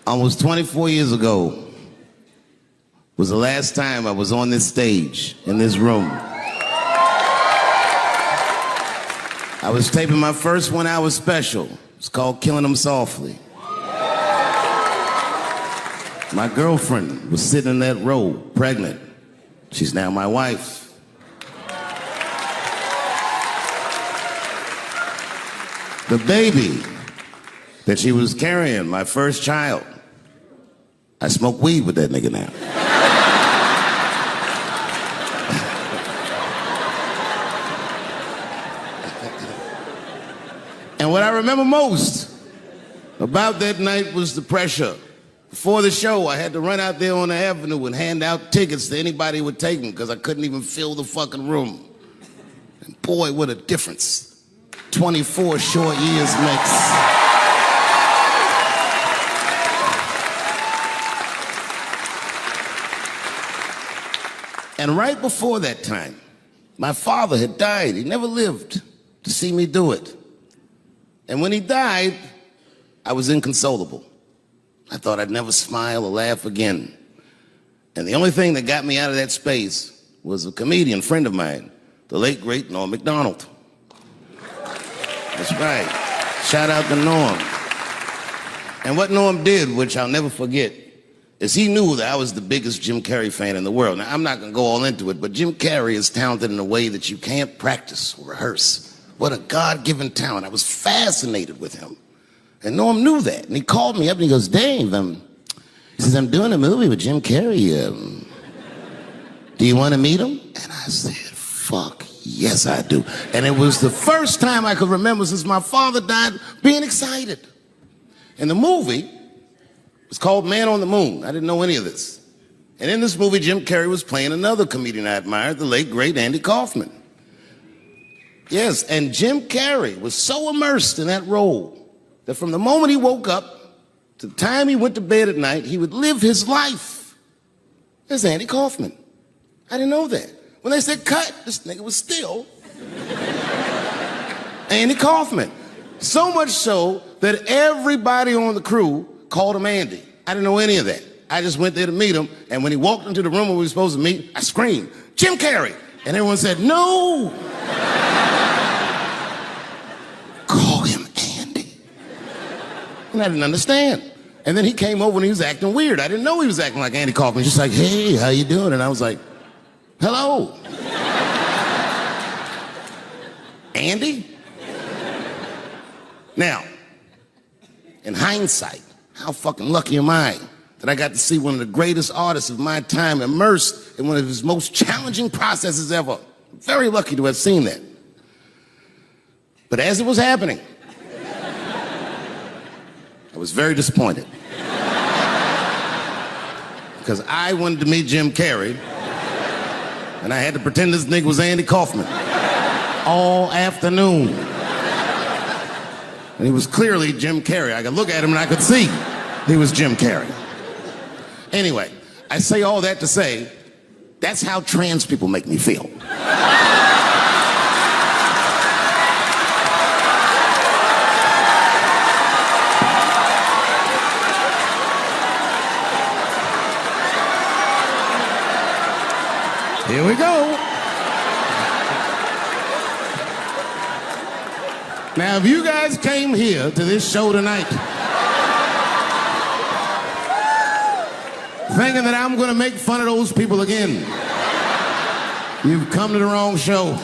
Almost 24 years ago was the last time I was on this stage, in this room. I was taping my first 1 hour special. It's called Killing Them Softly. My girlfriend was sitting in that row, pregnant. She's now my wife. The baby that she was carrying, my first child, I smoke weed with that nigga now. And what I remember most about that night was the pressure. Before the show, I had to run out there on the avenue and hand out tickets to anybody who would take them because I couldn't even fill the fucking room. And boy, what a difference 24 short years makes. And right before that time, my father had died. He never lived to see me do it. And when he died, I was inconsolable. I thought I'd never smile or laugh again. And the only thing that got me out of that space was a comedian friend of mine, the late, great Norm Macdonald. That's right. Shout out to Norm. And what Norm did, which I'll never forget, is he knew that I was the biggest Jim Carrey fan in the world. Now, I'm not going to go all into it, but Jim Carrey is talented in a way that you can't practice or rehearse. What a God-given talent. I was fascinated with him. And Norm knew that. And he called me up and he goes, Dave, he says, I'm doing a movie with Jim Carrey. Do you want to meet him? And I said, fuck, yes, I do. And it was the first time I could remember since my father died being excited. And the movie was called Man on the Moon. I didn't know any of this. And in this movie, Jim Carrey was playing another comedian I admired, the late, great Andy Kaufman. Yes, and Jim Carrey was so immersed in that role that from the moment he woke up to the time he went to bed at night, he would live his life as Andy Kaufman. I didn't know that. When they said cut, this nigga was still Andy Kaufman. So much so that everybody on the crew called him Andy. I didn't know any of that. I just went there to meet him, and when he walked into the room where we were supposed to meet, I screamed, Jim Carrey! And everyone said, no! Call him Andy. And I didn't understand. And then he came over and he was acting weird. I didn't know he was acting like Andy Kaufman. Just like, hey, how you doing? And I was like, hello. Andy? Now, in hindsight, how fucking lucky am I that I got to see one of the greatest artists of my time immersed in one of his most challenging processes ever. Very lucky to have seen that. But as it was happening, I was very disappointed. Because I wanted to meet Jim Carrey, and I had to pretend this nigga was Andy Kaufman all afternoon. And he was clearly Jim Carrey. I could look at him and I could see he was Jim Carrey. Anyway, I say all that to say, that's how trans people make me feel. Here we go. Now, if you guys came here to this show tonight thinking that I'm going to make fun of those people again, you've come to the wrong show.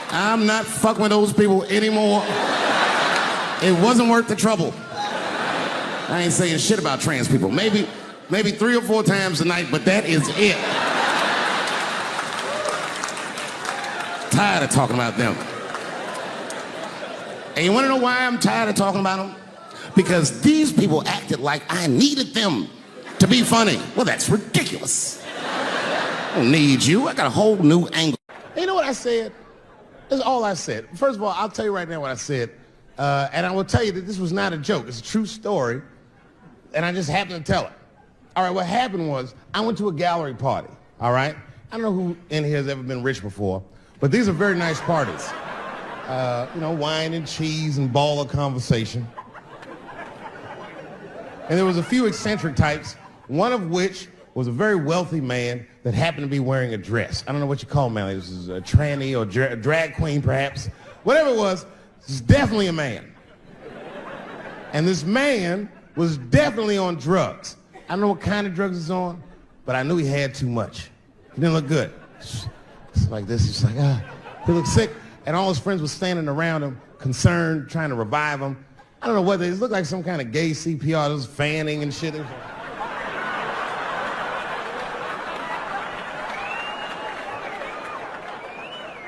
I'm not fucking with those people anymore. It wasn't worth the trouble. I ain't saying shit about trans people. Maybe 3 or 4 times a night, but that is it. Tired of talking about them. And you want to know why I'm tired of talking about them? Because these people acted like I needed them to be funny. Well, that's ridiculous. I don't need you. I got a whole new angle. And you know what I said? That's all I said. First of all, I'll tell you right now what I said. And I will tell you that this was not a joke. It's a true story. And I just happened to tell it. All right, what happened was I went to a gallery party, all right? I don't know who in here has ever been rich before, but these are very nice parties. You know, wine and cheese and ball of conversation. And there was a few eccentric types, one of which was a very wealthy man that happened to be wearing a dress. I don't know what you call him, man. This is a tranny or drag queen, perhaps. Whatever it was, this is definitely a man. And this man was definitely on drugs. I don't know what kind of drugs he's on, but I knew he had too much. He didn't look good. It's like this, he's like, he looked sick. And all his friends were standing around him, concerned, trying to revive him. I don't know what they looked like, some kind of gay CPR. There was fanning and shit.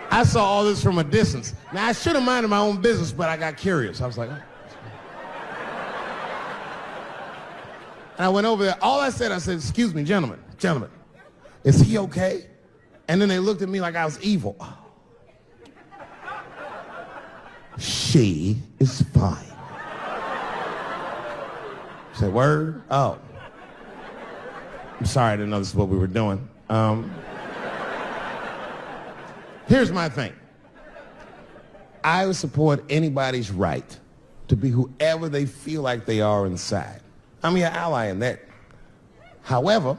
I saw all this from a distance. Now, I should have minded my own business, but I got curious. I was like, oh. And I went over there. All I said, excuse me, gentlemen, is he okay? And then they looked at me like I was evil. Oh. She is fine. I said, word? Oh. I'm sorry, I didn't know this is what we were doing. Here's my thing. I would support anybody's right to be whoever they feel like they are inside. I'm your ally in that. However,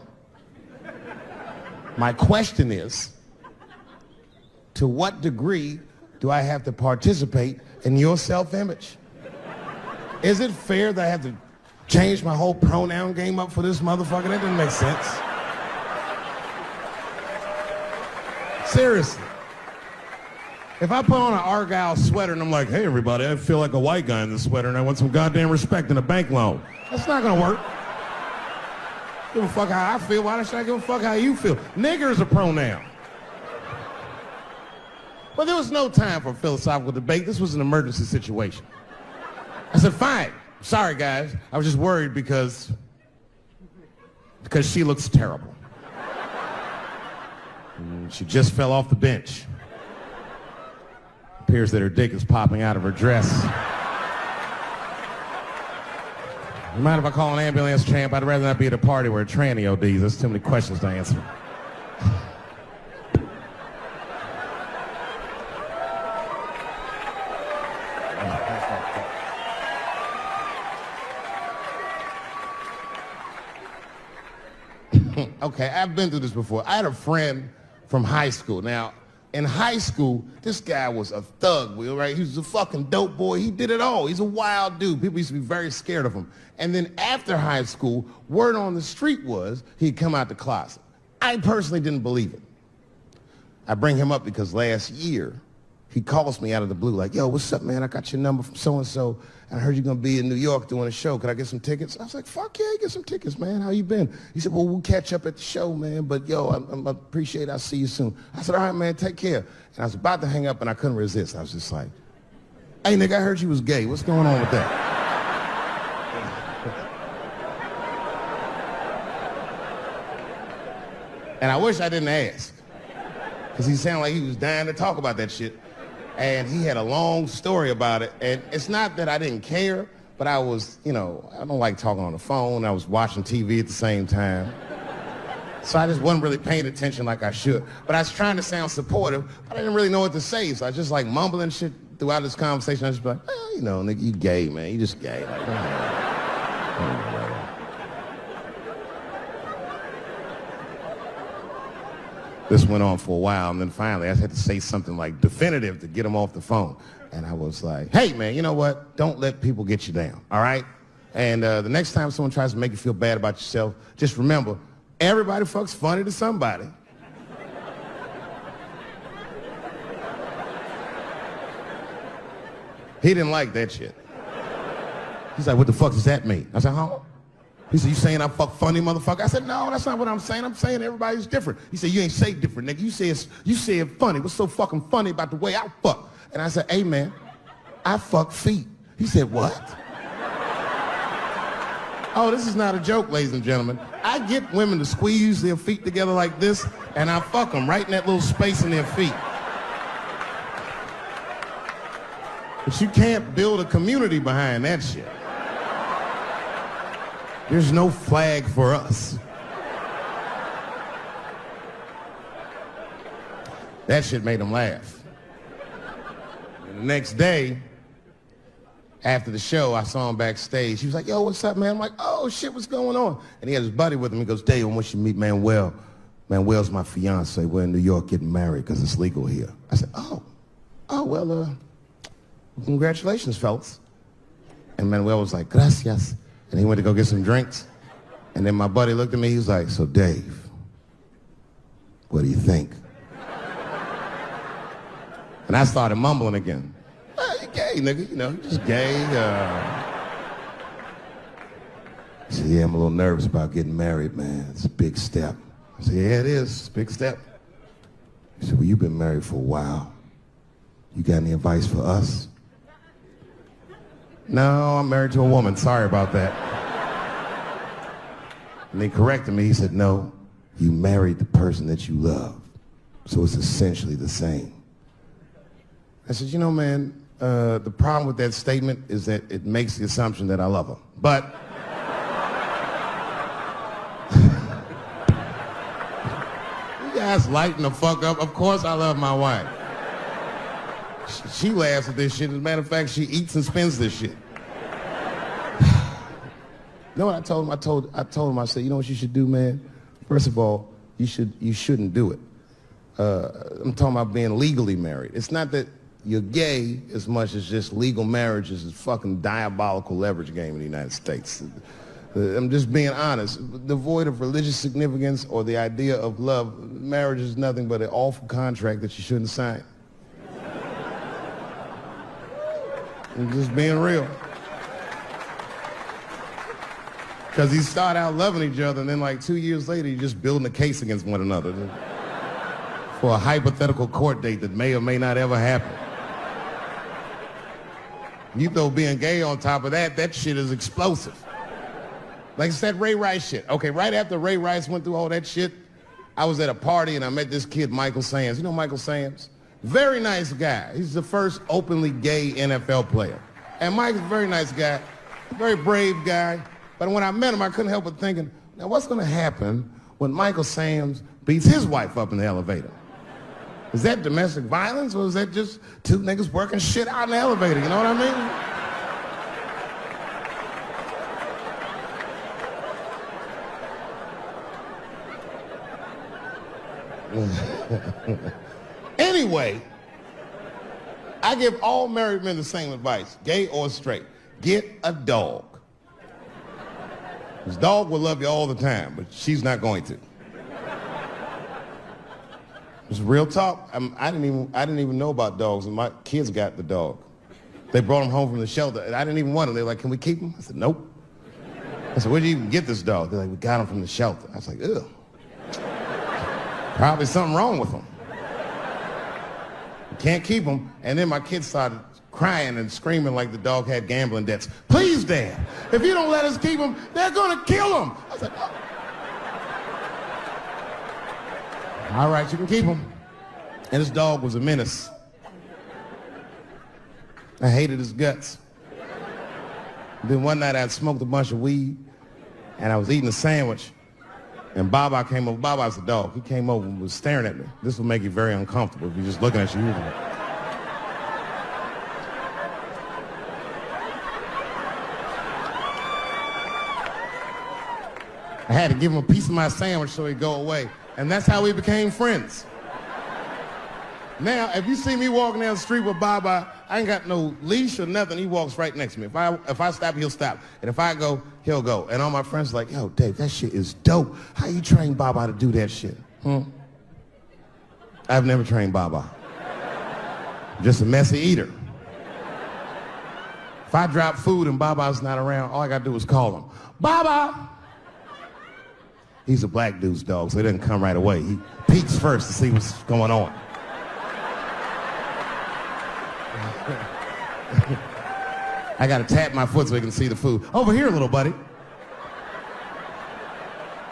my question is, to what degree do I have to participate in your self-image? Is it fair that I have to change my whole pronoun game up for this motherfucker? That doesn't make sense. Seriously. If I put on an Argyle sweater and I'm like, hey everybody, I feel like a white guy in this sweater and I want some goddamn respect and a bank loan. That's not gonna work. Give a fuck how I feel. Why should I give a fuck how you feel? Nigger is a pronoun. But there was no time for philosophical debate. This was an emergency situation. I said, fine. Sorry, guys. I was just worried because she looks terrible. And she just fell off the bench. Appears that her dick is popping out of her dress. You mind if I call an ambulance, champ? I'd rather not be at a party where a tranny ODs. There's too many questions to answer. Okay, I've been through this before. I had a friend from high school. Now, in high school, this guy was a thug, right? He was a fucking dope boy. He did it all. He's a wild dude. People used to be very scared of him. And then after high school, word on the street was he'd come out the closet. I personally didn't believe it. I bring him up because last year, he calls me out of the blue like, yo, what's up, man? I got your number from so-and-so, and I heard you're going to be in New York doing a show. Could I get some tickets? I was like, fuck yeah, get some tickets, man. How you been? He said, well, we'll catch up at the show, man, but yo, I appreciate it. I'll see you soon. I said, all right, man, take care. And I was about to hang up, and I couldn't resist. I was just like, hey, nigga, I heard you was gay. What's going on with that? And I wish I didn't ask, because he sounded like he was dying to talk about that shit. And he had a long story about it. And it's not that I didn't care, but I was, I don't like talking on the phone. I was watching TV at the same time. So I just wasn't really paying attention like I should. But I was trying to sound supportive, but I didn't really know what to say. So I was just like mumbling shit throughout this conversation. I was just like, well, nigga, you gay, man. You just gay. Like, This went on for a while, and then finally I had to say something like definitive to get him off the phone. And I was like, hey, man, you know what? Don't let people get you down, all right? And the next time someone tries to make you feel bad about yourself, just remember, everybody fucks funny to somebody. He didn't like that shit. He's like, what the fuck does that mean? I said, huh? He said, you saying I fuck funny, motherfucker? I said, no, that's not what I'm saying. I'm saying everybody's different. He said, you ain't say different, nigga. You said funny. What's so fucking funny about the way I fuck? And I said, hey, man, I fuck feet. He said, what? Oh, this is not a joke, ladies and gentlemen. I get women to squeeze their feet together like this, and I fuck them right in that little space in their feet. But you can't build a community behind that shit. There's no flag for us. That shit made him laugh. And the next day, after the show, I saw him backstage. He was like, yo, what's up, man? I'm like, oh, shit, what's going on? And he had his buddy with him. He goes, Dave, I want you to meet Manuel. Manuel's my fiance. We're in New York getting married because it's legal here. I said, well, congratulations, fellas. And Manuel was like, gracias. And he went to go get some drinks. And then my buddy looked at me. He was like, so, Dave, what do you think? And I started mumbling again. You gay, nigga, you know, you just gay. He said, yeah, I'm a little nervous about getting married, man. It's a big step. I said, yeah, it is. It's a big step. He said, well, you've been married for a while. You got any advice for us? No, I'm married to a woman. Sorry about that. And he corrected me. He said, no, you married the person that you love. So it's essentially the same. I said, you know, man, the problem with that statement is that it makes the assumption that I love her. But you guys lighten the fuck up. Of course I love my wife. She laughs at this shit. As a matter of fact, she eats and spends this shit. You know what I told him? I told him, I said, you know what you should do, man? First of all, you shouldn't do it. I'm talking about being legally married. It's not that you're gay as much as just legal marriage is a fucking diabolical leverage game in the United States. I'm just being honest. Devoid of religious significance or the idea of love, marriage is nothing but an awful contract that you shouldn't sign. I'm just being real. Because you start out loving each other, and then like 2 years later, you're just building a case against one another for a hypothetical court date that may or may not ever happen. You throw being gay on top of that, that shit is explosive. Like it's that Ray Rice shit. Okay, right after Ray Rice went through all that shit, I was at a party and I met this kid, Michael Sands. You know Michael Sands? Very nice guy. He's the first openly gay NFL player. And Mike's a very nice guy, very brave guy. But when I met him, I couldn't help but thinking, now what's going to happen when Michael Sands beats his wife up in the elevator? Is that domestic violence, or is that just two niggas working shit out in the elevator? You know what I mean? Anyway, I give all married men the same advice, gay or straight. Get a dog. His dog will love you all the time, but she's not going to. It's real talk. I didn't even know about dogs, and my kids got the dog. They brought him home from the shelter, and I didn't even want him. They were like, can we keep him? I said, nope. I said, where'd you even get this dog? They're like, we got him from the shelter. I was like, ugh. Probably something wrong with him. Can't keep him. And then my kids started crying and screaming like the dog had gambling debts. Please, Dad, if you don't let us keep him, they're gonna kill him. I was like, oh. All right, you can keep him. And this dog was a menace. I hated his guts. Then one night I'd smoked a bunch of weed and I was eating a sandwich and Baba came over. Baba's the dog. He came over and was staring at me. This will make you very uncomfortable if you're just looking at you. I had to give him a piece of my sandwich so he'd go away. And that's how we became friends. Now, if you see me walking down the street with Baba, I ain't got no leash or nothing. He walks right next to me. If I stop, he'll stop. And if I go, he'll go. And all my friends are like, yo, Dave, that shit is dope. How you train Baba to do that shit? I've never trained Baba. Just a messy eater. If I drop food and Baba's not around, all I gotta do is call him. Baba! He's a black dude's dog, so he doesn't come right away. He peeks first to see what's going on. I gotta tap my foot so he can see the food. Over here, little buddy.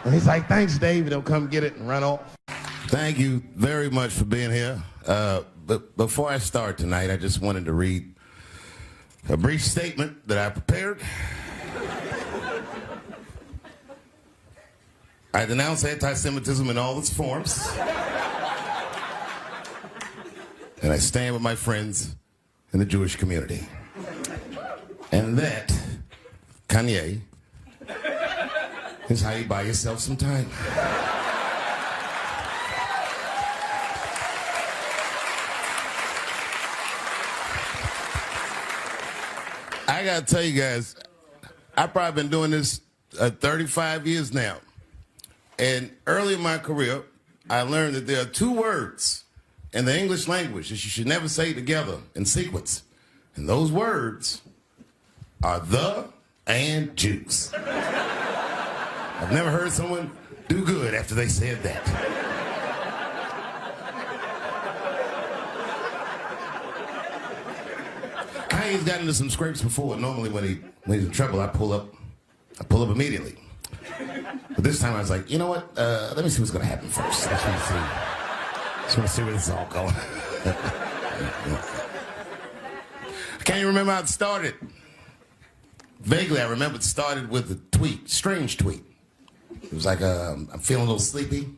And he's like, thanks, Dave. He'll come get it and run off. Thank you very much for being here. But before I start tonight, I just wanted to read a brief statement that I prepared. I denounce anti-Semitism in all its forms. And I stand with my friends in the Jewish community. And that, Kanye, is how you buy yourself some time. I gotta tell you guys, I've probably been doing this 35 years now. And early in my career, I learned that there are two words in the English language that you should never say together in sequence. And those words are the and juice. I've never heard someone do good after they said that. Kanye's gotten into some scrapes before. Normally when he's in trouble, I pull up immediately. But this time I was like, you know what? Let me see what's gonna happen first. Let's see. Just wanna see where this is all going. I can't even remember how it started. Vaguely, I remember it started with a tweet, strange tweet. It was like, I'm feeling a little sleepy.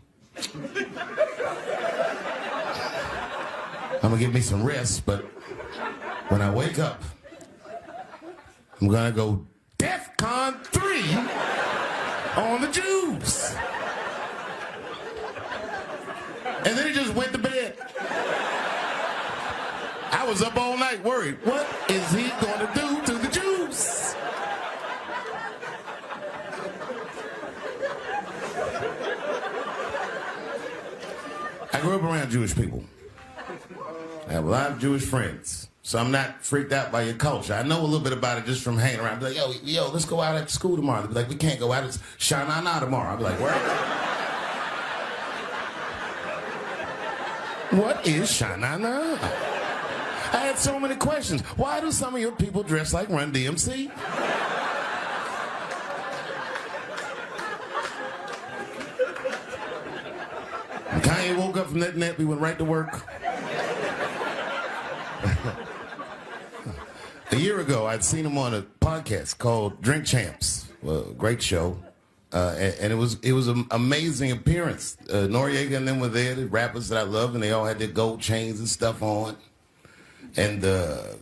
I'm gonna give me some rest, but when I wake up, I'm gonna go DEFCON 3 on the Jews. And then he just went to bed. I was up all night worried. What is he gonna do to the Jews? I grew up around Jewish people. I have a lot of Jewish friends, so I'm not freaked out by your culture. I know a little bit about it just from hanging around. I'd be like, yo, let's go out at school tomorrow. They'd be like, we can't go out. It's Shana Na tomorrow. I'd be like, what? What is Shana Na? I had so many questions. Why do some of your people dress like Run DMC? When Kanye woke up from that nap, he went right to work. A year ago, I'd seen him on a podcast called Drink Champs. Well, great show. And it was an amazing appearance. Noriega and them were there, the rappers that I love, and they all had their gold chains and stuff on. And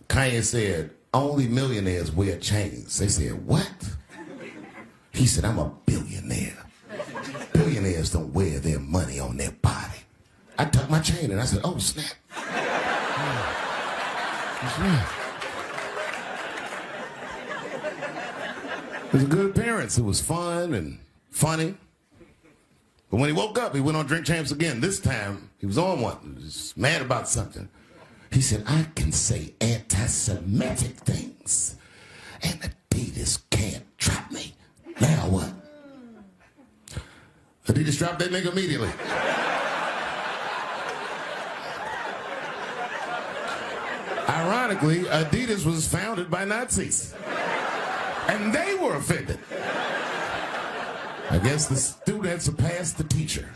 Kanye said, only millionaires wear chains. They said, what? He said, I'm a billionaire. Billionaires don't wear their money on their body. I tucked my chain and I said, oh, snap. It was a good appearance. It was fun and funny. But when he woke up, he went on Drink Champs again. This time, he was on one. He was mad about something. He said, I can say anti-Semitic things, and Adidas can't trap me. Now what? Adidas dropped that nigga immediately. Ironically, Adidas was founded by Nazis. And they were offended. I guess the student had surpassed the teacher.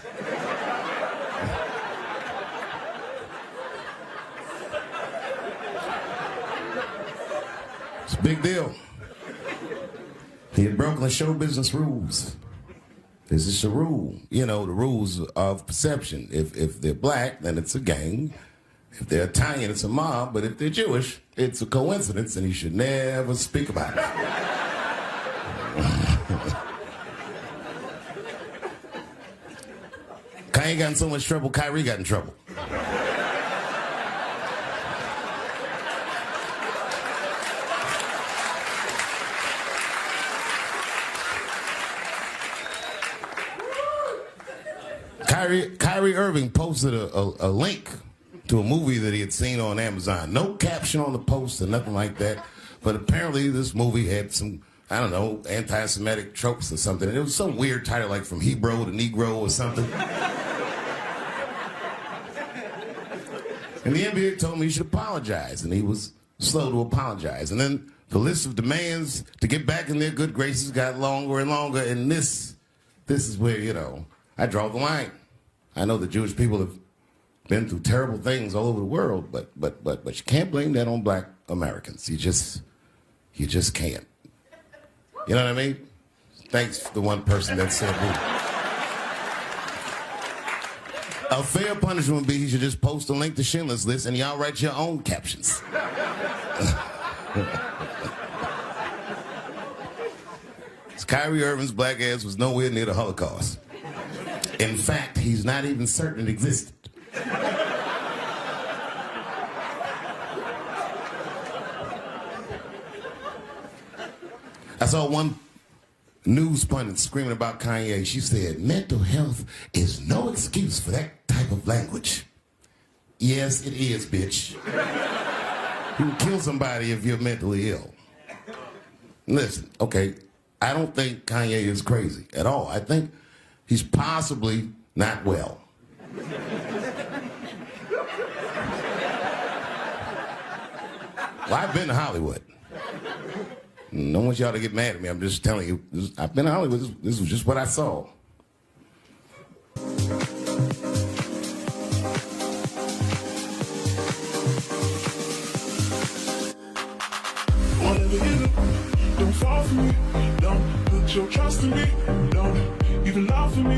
It's a big deal. He had broken the show business rules. This is a rule. You know, the rules of perception. If they're black, then it's a gang. If they're Italian, it's a mob. But if they're Jewish, it's a coincidence, and you should never speak about it. Kanye got in so much trouble, Kyrie got in trouble. Kyrie Irving posted a link to a movie that he had seen on Amazon. No caption on the poster, nothing like that. But apparently this movie had some, I don't know, anti-Semitic tropes or something. And it was some weird title like From Hebrew to Negro or something. And the NBA told me he should apologize, and he was slow to apologize. And then the list of demands to get back in their good graces got longer and longer, and this is where, you know, I draw the line. I know the Jewish people have been through terrible things all over the world, but you can't blame that on black Americans. You just can't. You know what I mean? Thanks to the one person that said that. A fair punishment would be he should just post a link to Schindler's List and y'all write your own captions. Kyrie Irving's black ass was nowhere near the Holocaust. In fact, he's not even certain it existed. I saw one news pundit screaming about Kanye. She said, mental health is no excuse for that type of language. Yes, it is, bitch. You can kill somebody if you're mentally ill. Listen, okay, I don't think Kanye is crazy at all. I think he's possibly not well. Well, I've been to Hollywood. I don't want y'all to get mad at me. I'm just telling you, I've been to Hollywood. This was just what I saw. Don't fall for me, don't put your trust in me, don't even lie for me.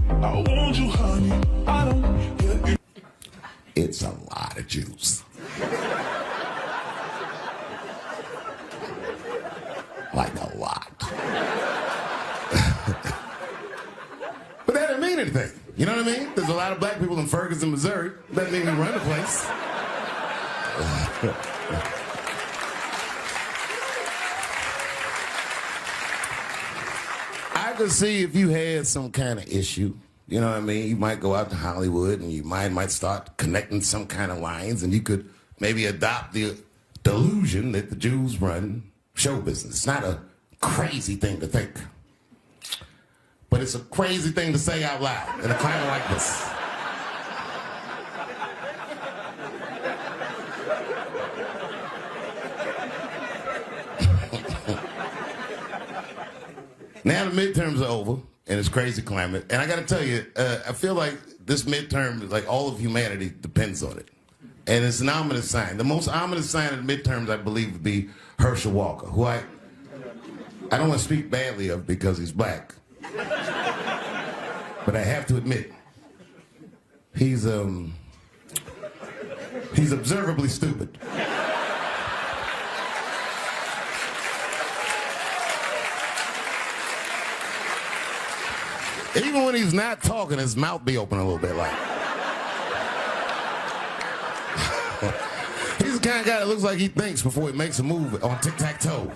I want you, honey, I don't get it. It's a lot of juice. Like a lot. But that didn't mean anything. You know what I mean? There's a lot of black people in Ferguson, Missouri. Doesn't mean we run the place. I could see if you had some kind of issue, you know what I mean? You might go out to Hollywood and you might start connecting some kind of lines, and you could maybe adopt the delusion that the Jews run show business. It's not a crazy thing to think, but it's a crazy thing to say out loud in a climate like this. Now the midterms are over, and it's crazy climate. And I got to tell you, I feel like this midterm, like all of humanity depends on it. And it's an ominous sign. The most ominous sign of the midterms, I believe, would be Herschel Walker, who I don't want to speak badly of because he's black. But I have to admit, he's observably stupid. Even when he's not talking, his mouth be open a little bit like. He's the kind of guy that looks like he thinks before he makes a move on tic-tac-toe.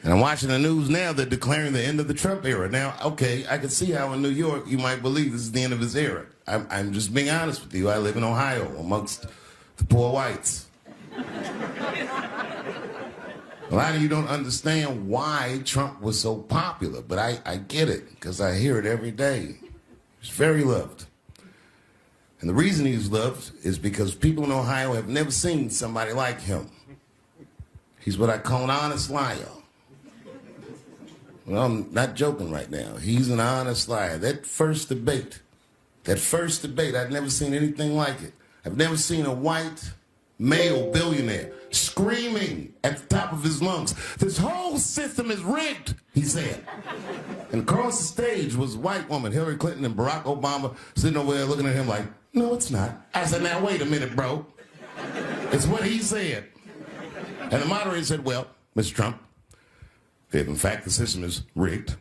And I'm watching the news now, they're declaring the end of the Trump era. Now, okay, I can see how in New York you might believe this is the end of his era. I'm just being honest with you. I live in Ohio amongst the poor whites. A lot of you don't understand why Trump was so popular, but I get it, because I hear it every day. He's very loved. And the reason he's loved is because people in Ohio have never seen somebody like him. He's what I call an honest liar. Well, I'm not joking right now. He's an honest liar. That first debate, I've never seen anything like it. I've never seen a white male billionaire screaming at the top of his lungs, "This whole system is rigged," he said. And across the stage was a white woman, Hillary Clinton and Barack Obama, sitting over there looking at him like, "No, it's not." I said, "Now, wait a minute, bro. It's what he said." And the moderator said, "Well, Mr. Trump, if in fact the system is rigged,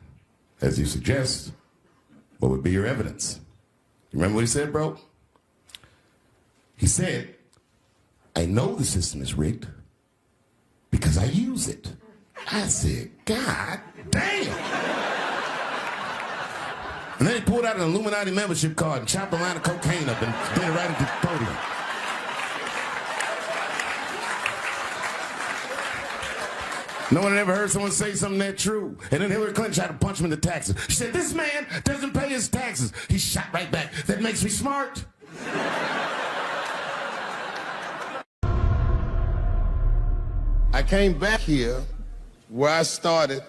as you suggest, what would be your evidence?" You remember what he said, bro? He said, "I know the system is rigged because I use it." I said, "God damn." And then he pulled out an Illuminati membership card and chopped a line of cocaine up and did it right at the podium. No one had ever heard someone say something that true. And then Hillary Clinton tried to punch him in the taxes. She said, "This man doesn't pay his taxes." He shot right back. "That makes me smart." I came back here where I started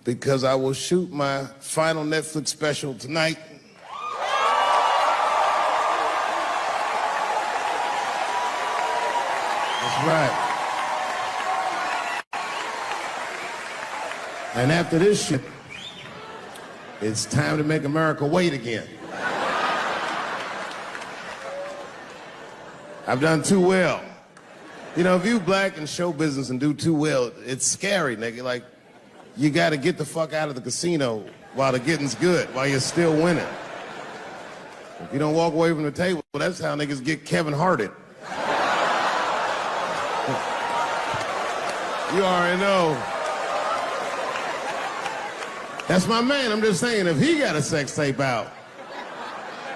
because I will shoot my final Netflix special tonight. That's right. And after this shit, it's time to make America wait again. I've done too well. You know, if you black in show business and do too well, it's scary, nigga. Like, you gotta get the fuck out of the casino while the getting's good, while you're still winning. If you don't walk away from the table, that's how niggas get Kevin Harted. You already know. That's my man. I'm just saying, if he got a sex tape out,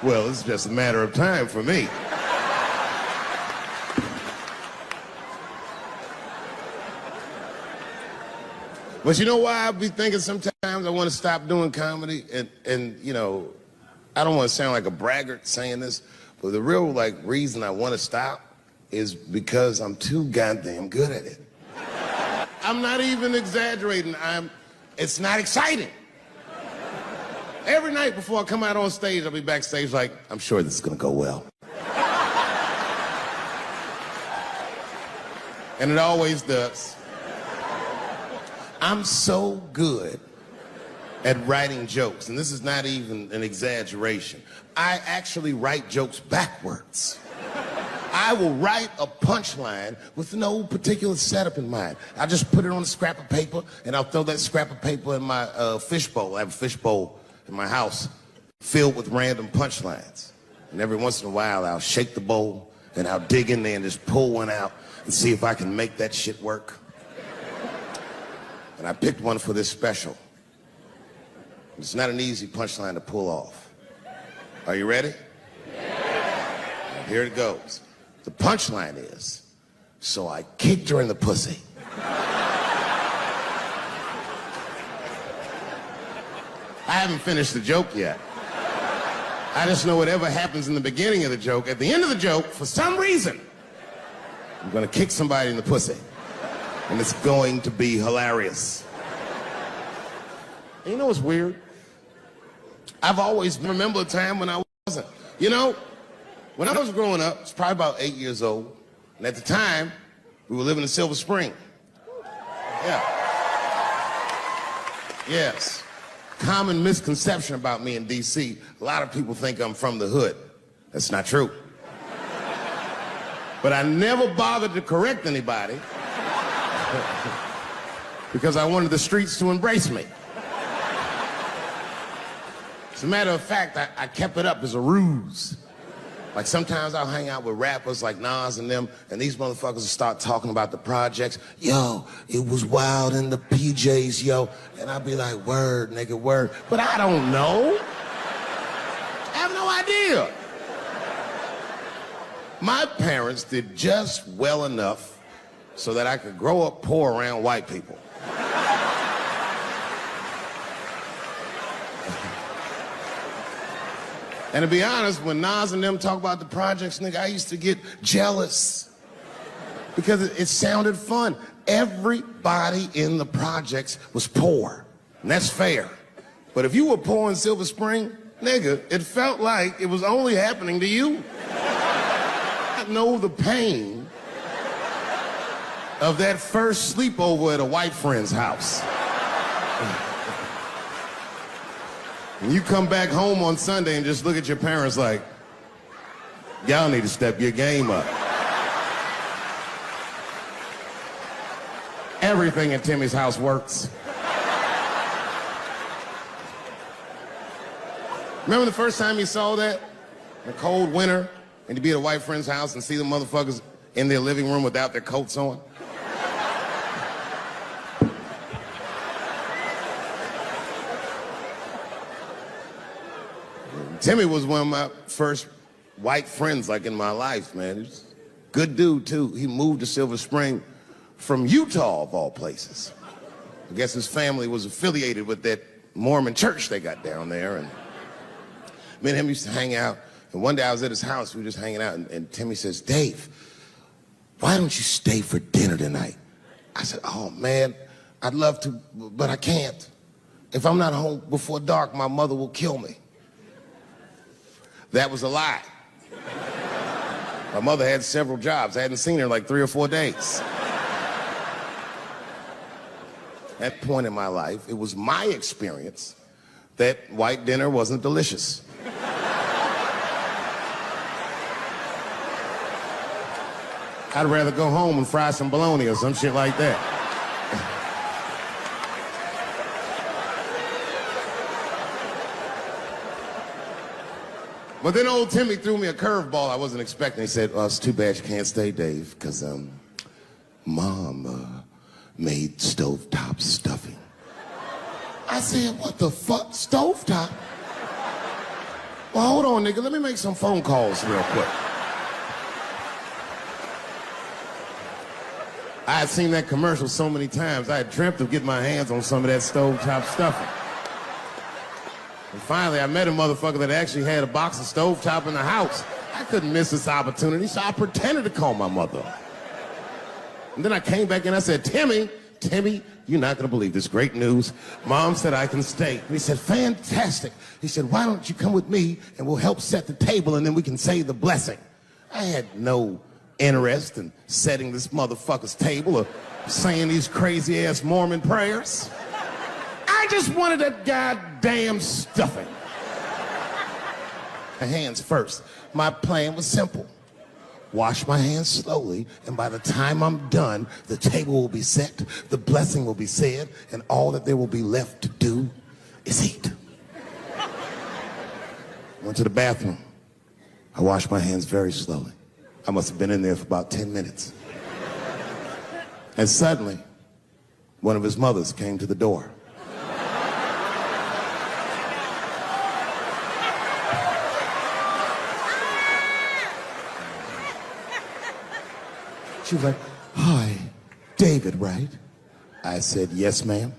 well, it's just a matter of time for me. But you know why I be thinking sometimes I want to stop doing comedy? And you know, I don't want to sound like a braggart saying this, but the real reason I want to stop is because I'm too goddamn good at it. I'm not even exaggerating. It's not exciting. Every night before I come out on stage, I'll be backstage like, I'm sure this is gonna go well. And it always does. I'm so good at writing jokes, and this is not even an exaggeration. I actually write jokes backwards. I will write a punchline with no particular setup in mind. I just put it on a scrap of paper, and I'll throw that scrap of paper in my fishbowl. I have a fishbowl in my house filled with random punchlines. And every once in a while, I'll shake the bowl, and I'll dig in there and just pull one out and see if I can make that shit work. And I picked one for this special. It's not an easy punchline to pull off. Are you ready? Yeah. Here it goes. The punchline is, so I kicked her in the pussy. I haven't finished the joke yet. I just know whatever happens in the beginning of the joke, at the end of the joke, for some reason, I'm gonna kick somebody in the pussy. And it's going to be hilarious. And you know what's weird? I've always remembered a time when I wasn't. You know, when I was growing up, I was probably about 8 years old, and at the time, we were living in Silver Spring. Yeah. Yes. Common misconception about me in D.C. A lot of people think I'm from the hood. That's not true. But I never bothered to correct anybody because I wanted the streets to embrace me. As a matter of fact, I kept it up as a ruse. Like sometimes I'll hang out with rappers like Nas and them, and these motherfuckers will start talking about the projects. Yo, it was wild in the PJs, yo. And I'll be like, word, nigga, word. But I don't know. I have no idea. My parents did just well enough so that I could grow up poor around white people. And to be honest, when Nas and them talk about the projects, nigga, I used to get jealous because it sounded fun. Everybody in the projects was poor, and that's fair. But if you were poor in Silver Spring, nigga, it felt like it was only happening to you. I know the pain of that first sleepover at a white friend's house. And you come back home on Sunday and just look at your parents like, y'all need to step your game up. Everything in Timmy's house works. Remember the first time you saw that? In a cold winter, and you'd be at a white friend's house and see the motherfuckers in their living room without their coats on? Timmy was one of my first white friends, like, in my life, man. He's a good dude, too. He moved to Silver Spring from Utah, of all places. I guess his family was affiliated with that Mormon church they got down there, and me and him used to hang out. And one day I was at his house, we were just hanging out, and Timmy says, Dave, why don't you stay for dinner tonight? I said, oh, man, I'd love to, but I can't. If I'm not home before dark, my mother will kill me. That was a lie. My mother had several jobs. I hadn't seen her in like 3 or 4 days. At that point in my life, it was my experience that white dinner wasn't delicious. I'd rather go home and fry some bologna or some shit like that. But then old Timmy threw me a curveball I wasn't expecting. He said, "Well, it's too bad you can't stay, Dave, because Mom made stovetop stuffing." I said, "What the fuck? Stovetop?" Well, hold on, nigga. Let me make some phone calls real quick. I had seen that commercial so many times, I had dreamt of getting my hands on some of that stovetop stuffing. And finally, I met a motherfucker that actually had a box of stovetop in the house. I couldn't miss this opportunity, so I pretended to call my mother. And then I came back and I said, Timmy, you're not gonna believe this great news. Mom said I can stay. And he said, fantastic. He said, why don't you come with me and we'll help set the table and then we can say the blessing. I had no interest in setting this motherfucker's table or saying these crazy ass Mormon prayers. I just wanted that goddamn stuffing. My hands first. My plan was simple. Wash my hands slowly, and by the time I'm done, the table will be set, the blessing will be said, and all that there will be left to do is eat. Went to the bathroom. I washed my hands very slowly. I must have been in there for about 10 minutes. And suddenly, one of his mothers came to the door. She was like, hi, David, right? I said, yes, ma'am.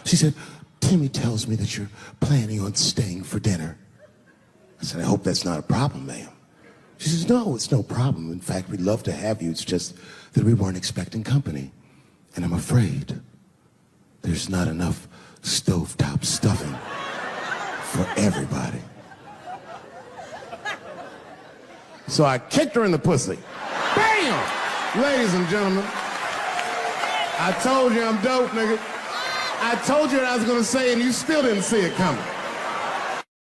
She said, Timmy tells me that you're planning on staying for dinner. I said, I hope that's not a problem, ma'am. She says, no, it's no problem. In fact, we'd love to have you. It's just that we weren't expecting company. And I'm afraid there's not enough stovetop stuffing for everybody. So I kicked her in the pussy. Bam! Ladies and gentlemen, I told you I'm dope, nigga. I told you what I was gonna say and you still didn't see it coming.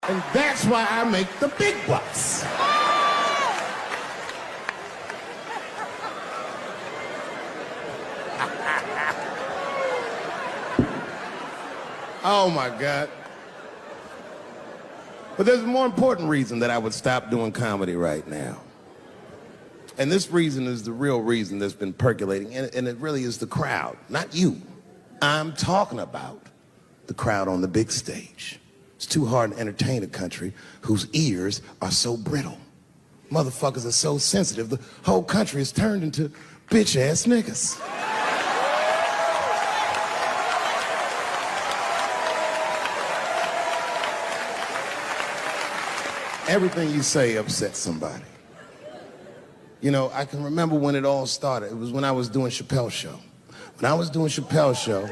And that's why I make the big bucks. Oh my God. But there's a more important reason that I would stop doing comedy right now. And this reason is the real reason that's been percolating, and it really is the crowd, not you. I'm talking about the crowd on the big stage. It's too hard to entertain a country whose ears are so brittle. Motherfuckers are so sensitive, the whole country is turned into bitch-ass niggas. Everything you say upsets somebody. You know, I can remember when it all started. It was when I was doing Chappelle's show. When I was doing Chappelle's show,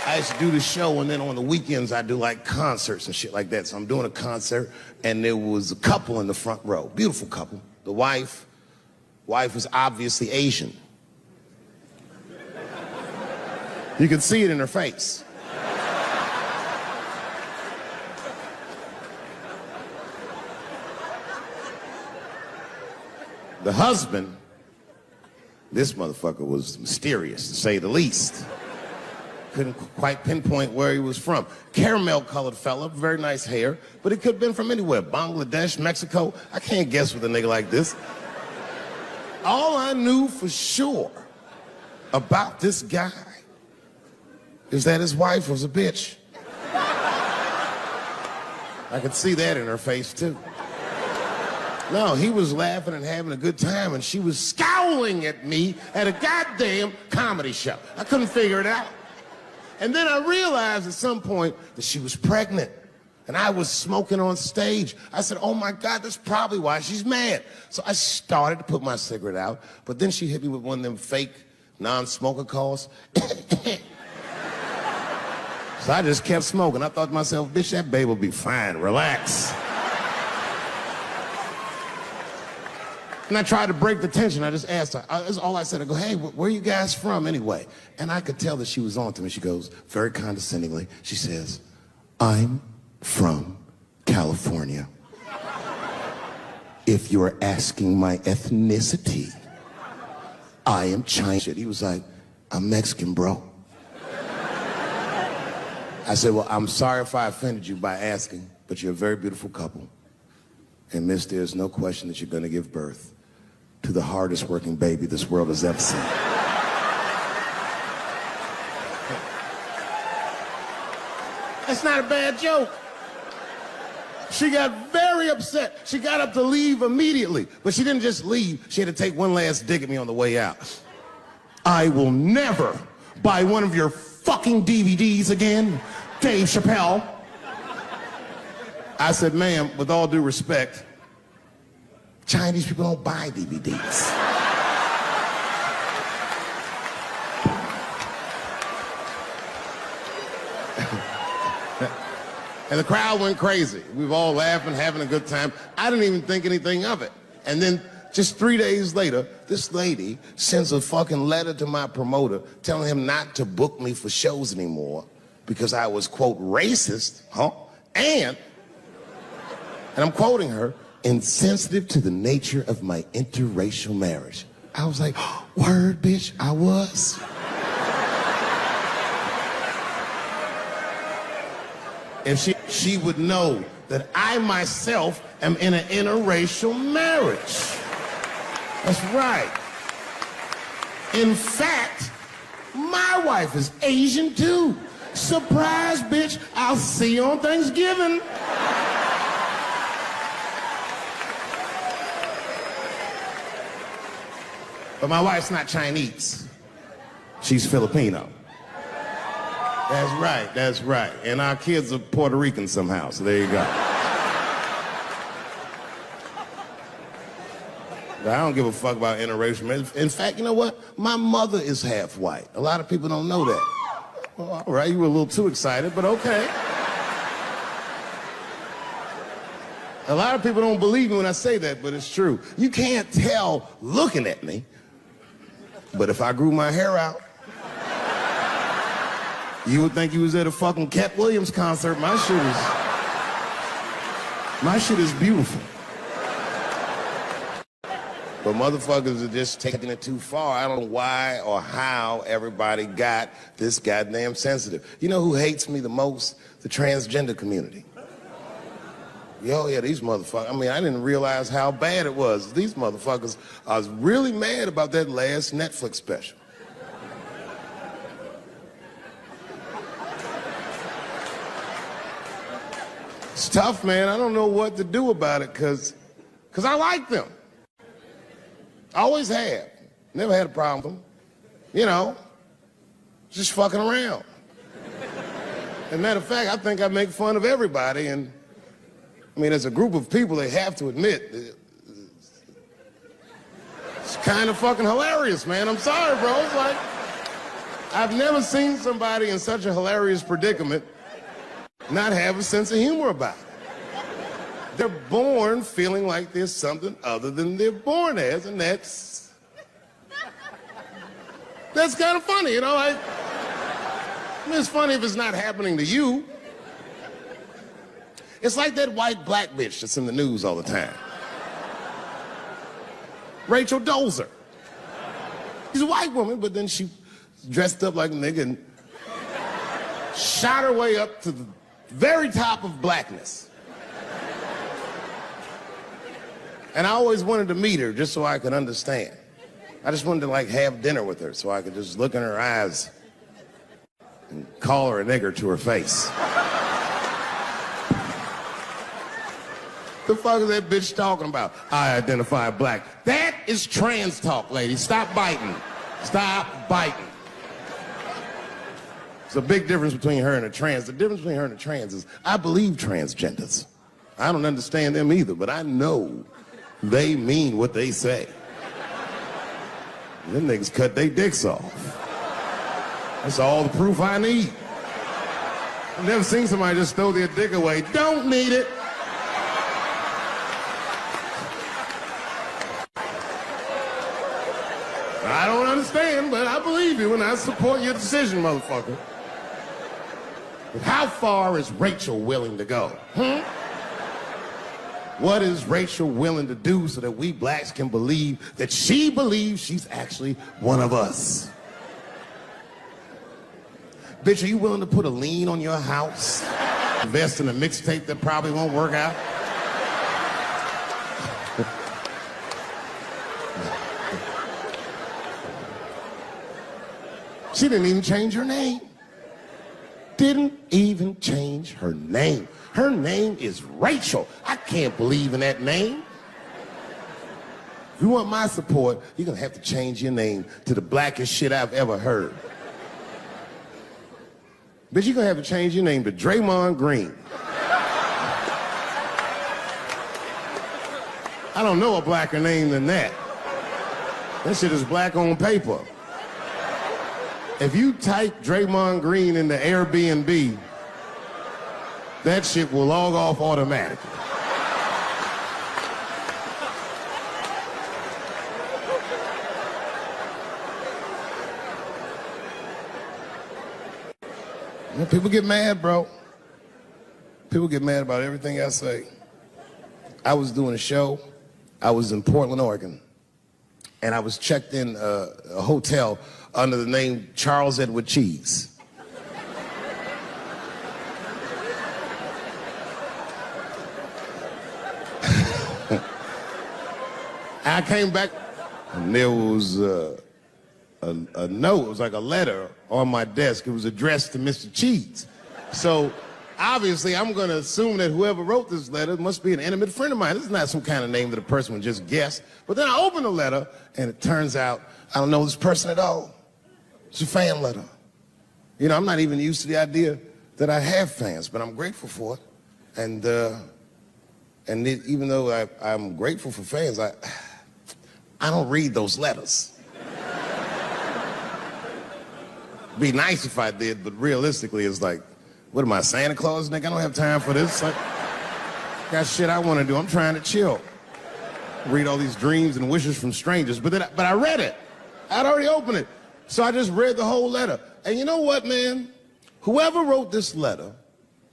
I used to do the show, and then on the weekends I do like concerts and shit like that. So I'm doing a concert, and there was a couple in the front row, beautiful couple. The wife was obviously Asian. You could see it in her face. The husband, this motherfucker was mysterious, to say the least. Couldn't quite pinpoint where he was from. Caramel-colored fella, very nice hair, but it could have been from anywhere. Bangladesh, Mexico. I can't guess with a nigga like this. All I knew for sure about this guy is that his wife was a bitch. I could see that in her face, too. No, he was laughing and having a good time, and she was scowling at me at a goddamn comedy show. I couldn't figure it out. And then I realized at some point that she was pregnant, and I was smoking on stage. I said, oh my God, that's probably why she's mad. So I started to put my cigarette out, but then she hit me with one of them fake non-smoker calls. So I just kept smoking. I thought to myself, bitch, that baby will be fine, relax. And I tried to break the tension. I just asked her. That's all I said. I go, hey, where are you guys from anyway? And I could tell that she was on to me. She goes, very condescendingly, she says, I'm from California. if you're asking my ethnicity, I am Chinese. He was like, I'm Mexican, bro. I said, well, I'm sorry if I offended you by asking, but you're a very beautiful couple. And miss, there's no question that you're gonna give birth to the hardest working baby this world has ever seen. That's not a bad joke. She got very upset. She got up to leave immediately, but she didn't just leave. She had to take one last dig at me on the way out. I will never buy one of your fucking DVDs again, Dave Chappelle. I said, ma'am, with all due respect, Chinese people don't buy DVDs. And the crowd went crazy. We were all laughing, having a good time. I didn't even think anything of it. And then just 3 days later, this lady sends a fucking letter to my promoter telling him not to book me for shows anymore because I was, quote, racist, and I'm quoting her, insensitive to the nature of my interracial marriage. I was like, word, bitch, I was. If she would know that I myself am in an interracial marriage. That's right. In fact, my wife is Asian too. Surprise, bitch, I'll see you on Thanksgiving. But my wife's not Chinese. She's Filipino. That's right, that's right. And our kids are Puerto Rican somehow, so there you go. But I don't give a fuck about interracial marriage. In fact, you know what? My mother is half white. A lot of people don't know that. Well, all right, you were a little too excited, but okay. A lot of people don't believe me when I say that, but it's true. You can't tell looking at me, but if I grew my hair out, you would think you was at a fucking Cat Williams concert. My shit is beautiful. But motherfuckers are just taking it too far. I don't know why or how everybody got this goddamn sensitive. You know who hates me the most? The transgender community. Yo, yeah, these motherfuckers. I mean, I didn't realize how bad it was. These motherfuckers, I was really mad about that last Netflix special. It's tough, man. I don't know what to do about it because I like them. I always have. Never had a problem with them. You know, just fucking around. As a matter of fact, I think I make fun of everybody. And I mean, as a group of people, they have to admit, it's kind of fucking hilarious, man. I'm sorry, bro. It's like, I've never seen somebody in such a hilarious predicament not have a sense of humor about it. They're born feeling like there's something other than they're born as, and that's kind of funny, you know? I mean, it's funny if it's not happening to you. It's like that white black bitch that's in the news all the time. Rachel Dolezal. She's a white woman, but then she dressed up like a nigga and shot her way up to the very top of blackness. And I always wanted to meet her just so I could understand. I just wanted to like have dinner with her so I could just look in her eyes and call her a nigger to her face. The fuck is that bitch talking about? I identify black. That is trans talk, lady. Stop biting. Stop biting. There's a big difference between her and a trans. The difference between her and a trans is I believe transgenders. I don't understand them either, but I know they mean what they say. Them niggas cut their dicks off. That's all the proof I need. I've never seen somebody just throw their dick away. Don't need it. I don't understand, but I believe you and I support your decision, motherfucker. But how far is Rachel willing to go? What is Rachel willing to do so that we blacks can believe that she believes she's actually one of us? Bitch, are you willing to put a lien on your house? Invest in a mixtape that probably won't work out? She didn't even change her name. Didn't even change her name. Her name is Rachel. I can't believe in that name. If you want my support, you're gonna have to change your name to the blackest shit I've ever heard. Bitch, you're gonna have to change your name to Draymond Green. I don't know a blacker name than that. That shit is black on paper. If you type Draymond Green into Airbnb, that shit will log off automatically. You know, people get mad, bro. People get mad about everything I say. I was doing a show. I was in Portland, Oregon, and I was checked in a hotel under the name Charles Edward Cheese. I came back, and there was a note. It was like a letter on my desk. It was addressed to Mr. Cheese. So obviously, I'm going to assume that whoever wrote this letter must be an intimate friend of mine. This is not some kind of name that a person would just guess. But then I open the letter, and it turns out I don't know this person at all. It's a fan letter. You know, I'm not even used to the idea that I have fans, but I'm grateful for it. And even though I'm grateful for fans, I don't read those letters. Be nice if I did, but realistically, it's like, what am I, Santa Claus, nigga? I don't have time for this. Like, got shit I want to do. I'm trying to chill. Read all these dreams and wishes from strangers. But I read it. I'd already opened it. So I just read the whole letter. And you know what, man? Whoever wrote this letter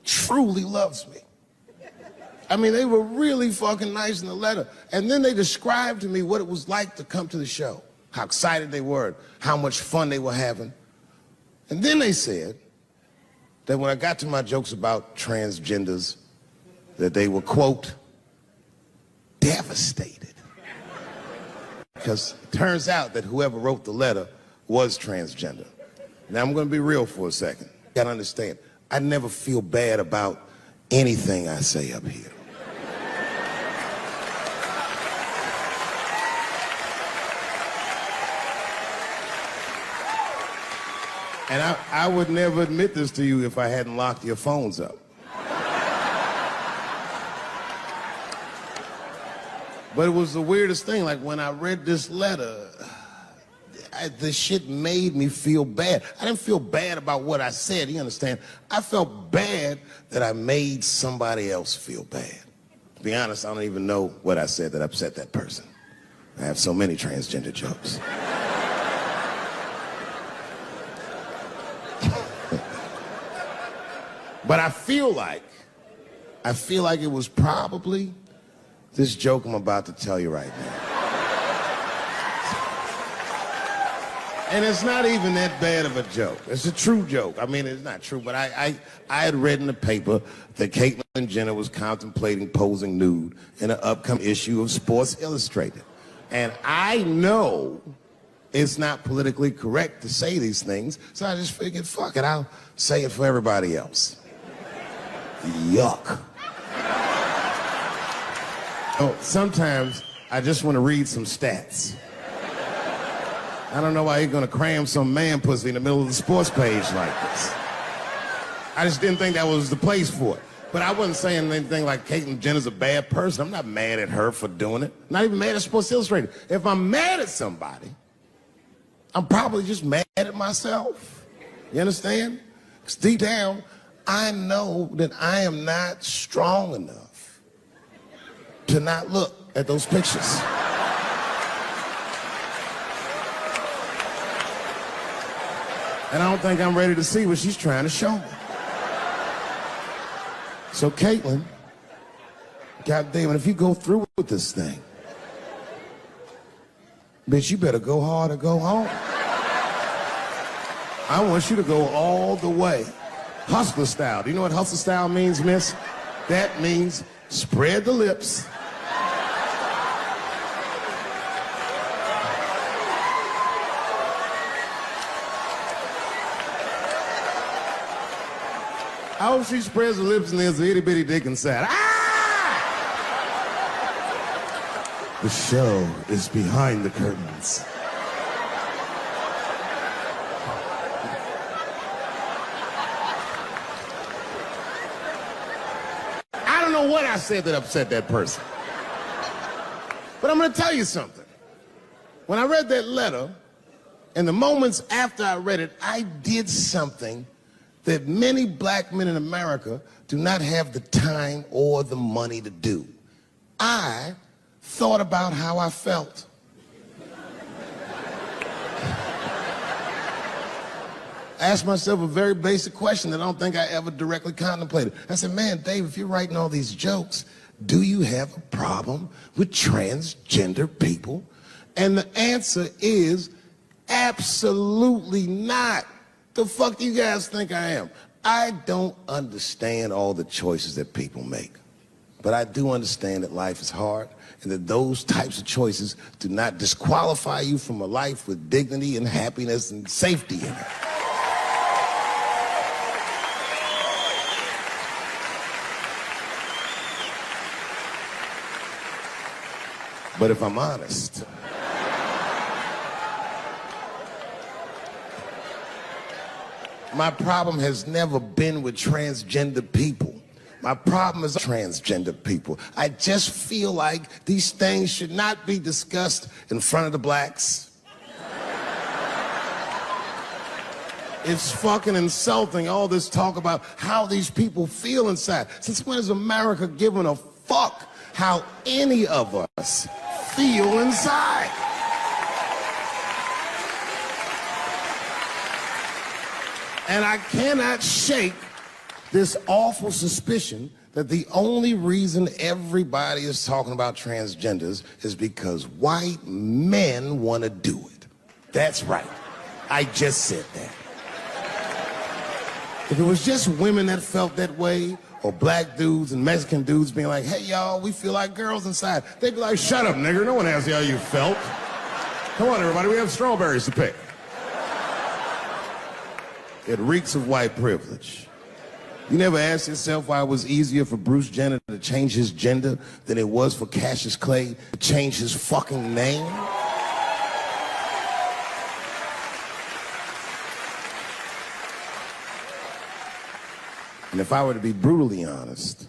truly loves me. I mean, they were really fucking nice in the letter. And then they described to me what it was like to come to the show, how excited they were, how much fun they were having. And then they said that when I got to my jokes about transgenders, that they were, quote, devastated. Because it turns out that whoever wrote the letter was transgender. Now, I'm going to be real for a second. You got to understand, I never feel bad about anything I say up here. And I would never admit this to you if I hadn't locked your phones up. But it was the weirdest thing. Like, when I read this letter, the shit made me feel bad. I didn't feel bad about what I said, you understand? I felt bad that I made somebody else feel bad. To be honest, I don't even know what I said that upset that person. I have so many transgender jokes. But I feel like it was probably this joke I'm about to tell you right now. And it's not even that bad of a joke. It's a true joke. I mean, it's not true, but I had read in the paper that Caitlyn Jenner was contemplating posing nude in an upcoming issue of Sports Illustrated. And I know it's not politically correct to say these things, so I just figured, fuck it, I'll say it for everybody else. Yuck. Oh, sometimes I just want to read some stats. I don't know why you're gonna cram some man pussy in the middle of the sports page like this. I just didn't think that was the place for it. But I wasn't saying anything like Caitlyn Jenner's a bad person. I'm not mad at her for doing it. Not even mad at Sports Illustrated. If I'm mad at somebody, I'm probably just mad at myself. You understand? Because deep down, I know that I am not strong enough to not look at those pictures. And I don't think I'm ready to see what she's trying to show me. So Caitlyn God damn it, if you go through with this thing, bitch, you better go hard or go home. I want you to go all the way. Hustler style. Do you know what hustler style means, miss? That means spread the lips. I hope she spreads her lips and there's an itty bitty dick inside. Ah! The show is behind the curtains. I don't know what I said that upset that person. But I'm gonna tell you something. When I read that letter, in the moments after I read it, I did something that many black men in America do not have the time or the money to do. I thought about how I felt. I asked myself a very basic question that I don't think I ever directly contemplated. I said, man, Dave, if you're writing all these jokes, do you have a problem with transgender people? And the answer is absolutely not. The fuck do you guys think I am? I don't understand all the choices that people make. But I do understand that life is hard and that those types of choices do not disqualify you from a life with dignity and happiness and safety in it. But if I'm honest, my problem has never been with transgender people. My problem is transgender people. I just feel like these things should not be discussed in front of the blacks. It's fucking insulting, all this talk about how these people feel inside. Since when has America given a fuck how any of us feel inside? And I cannot shake this awful suspicion that the only reason everybody is talking about transgenders is because white men want to do it. That's right. I just said that. If it was just women that felt that way, or black dudes and Mexican dudes being like, hey, y'all, we feel like girls inside, they'd be like, shut up, nigger. No one asked you how you felt. Come on, everybody, we have strawberries to pick. It reeks of white privilege. You never asked yourself why it was easier for Bruce Jenner to change his gender than it was for Cassius Clay to change his fucking name? And if I were to be brutally honest,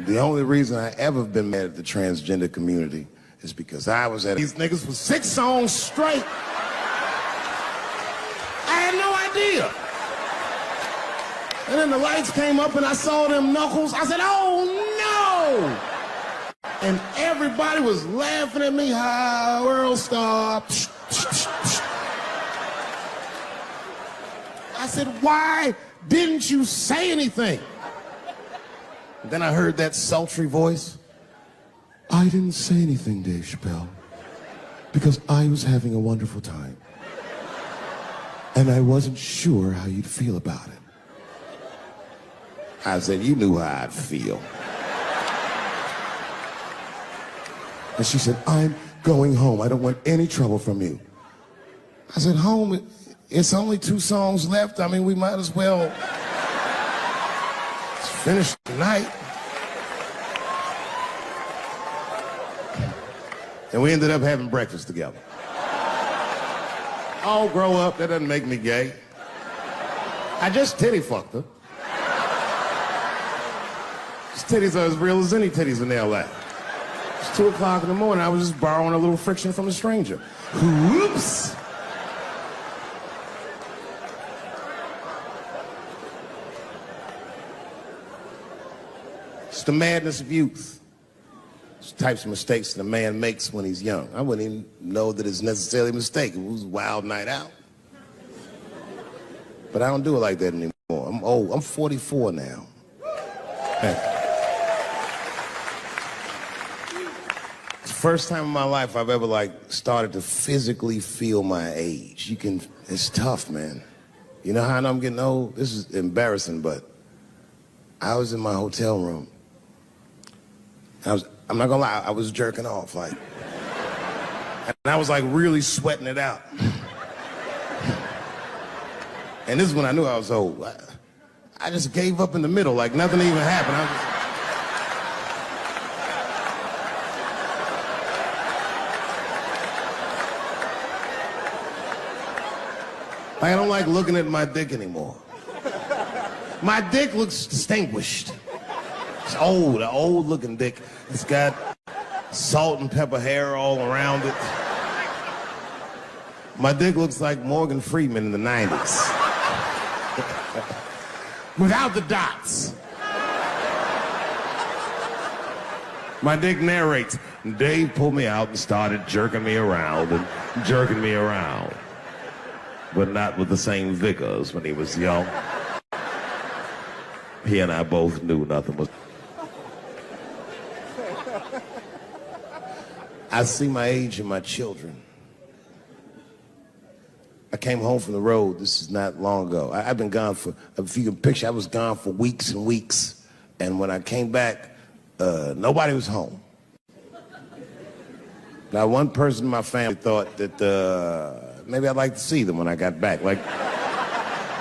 the only reason I ever been mad at the transgender community is because I was at these niggas for 6 songs straight. I had no idea. And then the lights came up and I saw them knuckles. I said, oh no! And everybody was laughing at me. Hi, world star. I said, why didn't you say anything? And then I heard that sultry voice. I didn't say anything, Dave Chappelle, because I was having a wonderful time. And I wasn't sure how you'd feel about it. I said, you knew how I'd feel. And she said, I'm going home. I don't want any trouble from you. I said, home? It's only 2 songs left. I mean, we might as well finish tonight. And we ended up having breakfast together. Oh, grow up. That doesn't make me gay. I just titty fucked her. His titties are as real as any titties in L.A. It's 2 o'clock in the morning. I was just borrowing a little friction from a stranger. Whoops. It's the madness of youth. It's the types of mistakes that a man makes when he's young. I wouldn't even know that it's necessarily a mistake. It was a wild night out. But I don't do it like that anymore. I'm old. I'm 44 now. Hey. First time in my life I've ever like started to physically feel my age. It's tough, man. You know how I know I'm getting old? This is embarrassing, but I was in my hotel room. I'm not gonna lie, I was jerking off, like. And I was like really sweating it out. And this is when I knew I was old. I just gave up in the middle, like nothing even happened. I don't like looking at my dick anymore. My dick looks distinguished. It's old, an old looking dick. It's got salt and pepper hair all around it. My dick looks like Morgan Freeman in the 90s. Without the dots. My dick narrates. Dave pulled me out and started jerking me around and jerking me around. But not with the same vigor as when he was young. He and I both knew nothing was... I see my age in my children. I came home from the road, this is not long ago. I've been gone for, if you can picture, I was gone for weeks and weeks. And when I came back, nobody was home. Now, one person in my family thought that maybe I'd like to see them when I got back. Like,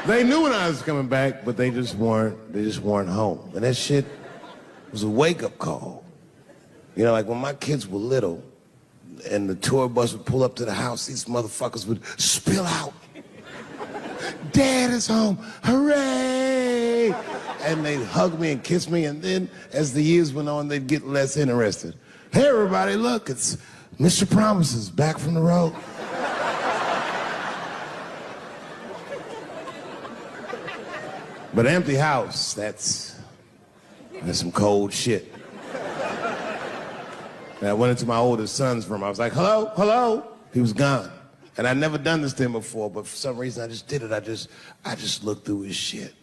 they knew when I was coming back, but they just weren't home. And that shit was a wake-up call. You know, like when my kids were little, and the tour bus would pull up to the house, these motherfuckers would spill out. Dad is home, hooray! And they'd hug me and kiss me, and then as the years went on, they'd get less interested. Hey everybody, look, it's Mr. Promises back from the road. But empty house, that's some cold shit. And I went into my oldest son's room. I was like, hello, hello. He was gone. And I'd never done this to him before, but for some reason I just did it. I just looked through his shit.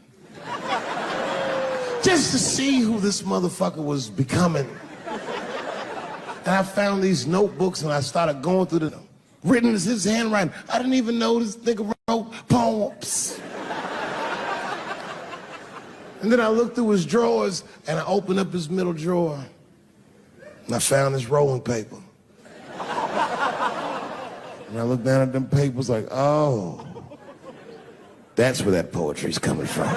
Just to see who this motherfucker was becoming. And I found these notebooks and I started going through them. Written as his handwriting. I didn't even know this nigga wrote poems. And then I looked through his drawers and I opened up his middle drawer. And I found this rolling paper. And I looked down at them papers like, oh, that's where that poetry's coming from.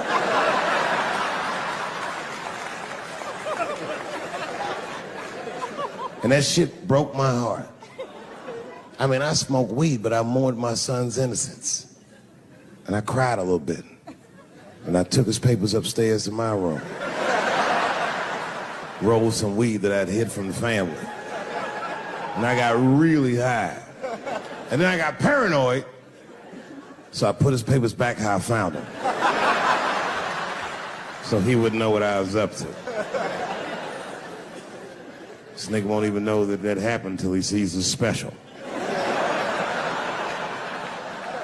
And that shit broke my heart. I mean, I smoked weed, but I mourned my son's innocence. And I cried a little bit. And I took his papers upstairs to my room. Rolled some weed that I'd hid from the family. And I got really high. And then I got paranoid, so I put his papers back how I found them. So he wouldn't know what I was up to. This nigga won't even know that that happened until he sees the special.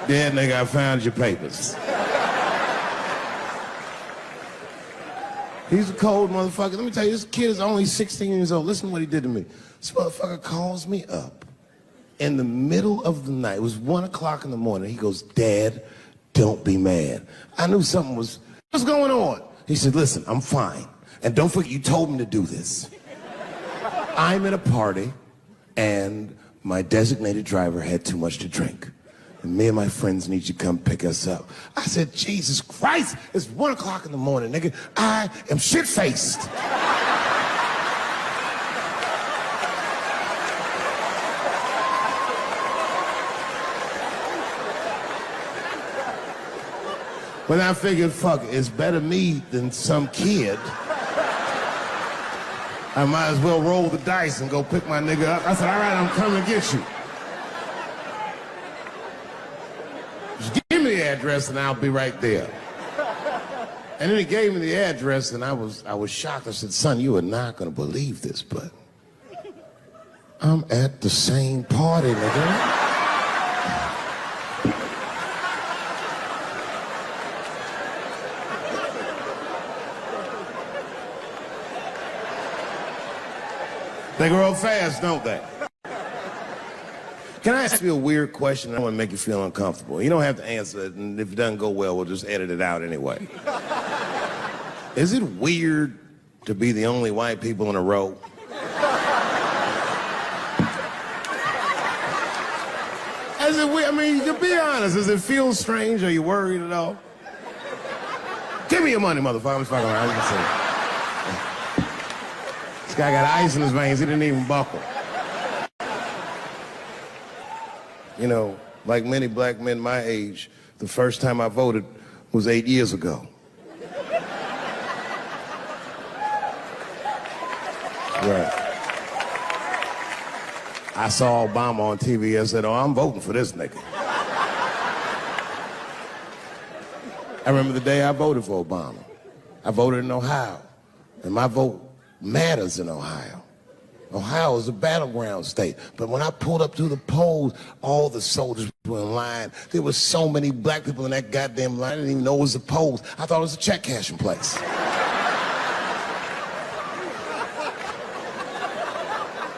Yeah, nigga, I found your papers. He's a cold motherfucker. Let me tell you, this kid is only 16 years old. Listen to what he did to me. This motherfucker calls me up in the middle of the night. It was 1 o'clock in the morning. He goes, Dad, don't be mad. I knew something was, what's going on? He said, listen, I'm fine. And don't forget, you told me to do this. I'm at a party, and my designated driver had too much to drink. And me and my friends need you to come pick us up. I said, Jesus Christ, it's 1 o'clock in the morning, nigga. I am shit-faced. But I figured, fuck, it's better me than some kid. I might as well roll the dice and go pick my nigga up. I said, all right, I'm coming to get you. Just give me the address and I'll be right there. And then he gave me the address and I was shocked. I said, son, you are not gonna believe this, but I'm at the same party, nigga. They grow fast, don't they? Can I ask you a weird question? I want to make you feel uncomfortable. You don't have to answer it, and if it doesn't go well, we'll just edit it out anyway. Is it weird to be the only white people in a row? Is it weird? I mean, to be honest, does it feel strange? Are you worried at all? Give me your money, motherfucker. I'm just fucking around. This guy got ice in his veins. He didn't even buckle. You know, like many black men my age, the first time I voted was 8 years ago. Right. I saw Obama on TV and said, oh, I'm voting for this nigga. I remember the day I voted for Obama. I voted in Ohio, and my vote matters in Ohio. Ohio is a battleground state, but when I pulled up to the polls, all the soldiers were in line. There were so many black people in that goddamn line, I didn't even know it was a polls. I thought it was a check cashing place.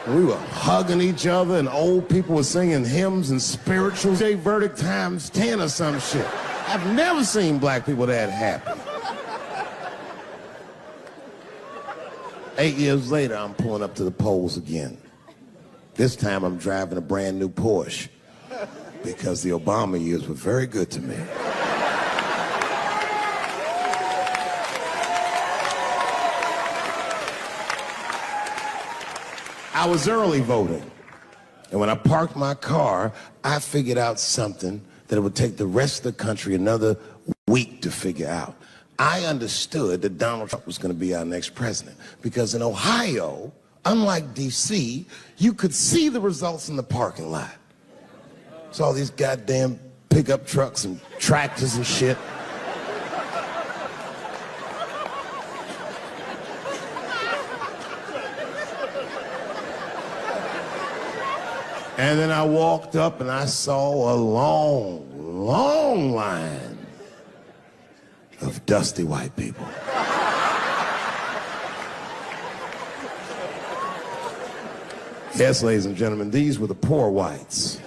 We were hugging each other, and old people were singing hymns and spirituals. J Verdict times 10 or some shit. I've never seen black people that happy. 8 years later, I'm pulling up to the polls again. This time, I'm driving a brand new Porsche because the Obama years were very good to me. I was early voting, and when I parked my car, I figured out something that it would take the rest of the country another week to figure out. I understood that Donald Trump was going to be our next president because in Ohio, unlike D.C., you could see the results in the parking lot. Saw these goddamn pickup trucks and tractors and shit. And then I walked up and I saw a long, long line of dusty white people. Yes, ladies and gentlemen, these were the poor whites.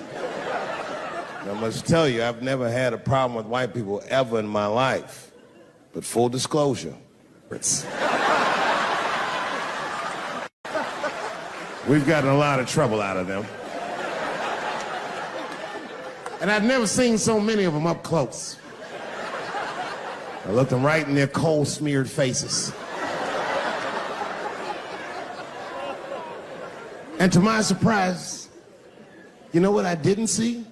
And I must tell you, I've never had a problem with white people ever in my life. But full disclosure, we've gotten a lot of trouble out of them. And I've never seen so many of them up close. I looked them right in their coal-smeared faces. And to my surprise, you know what I didn't see?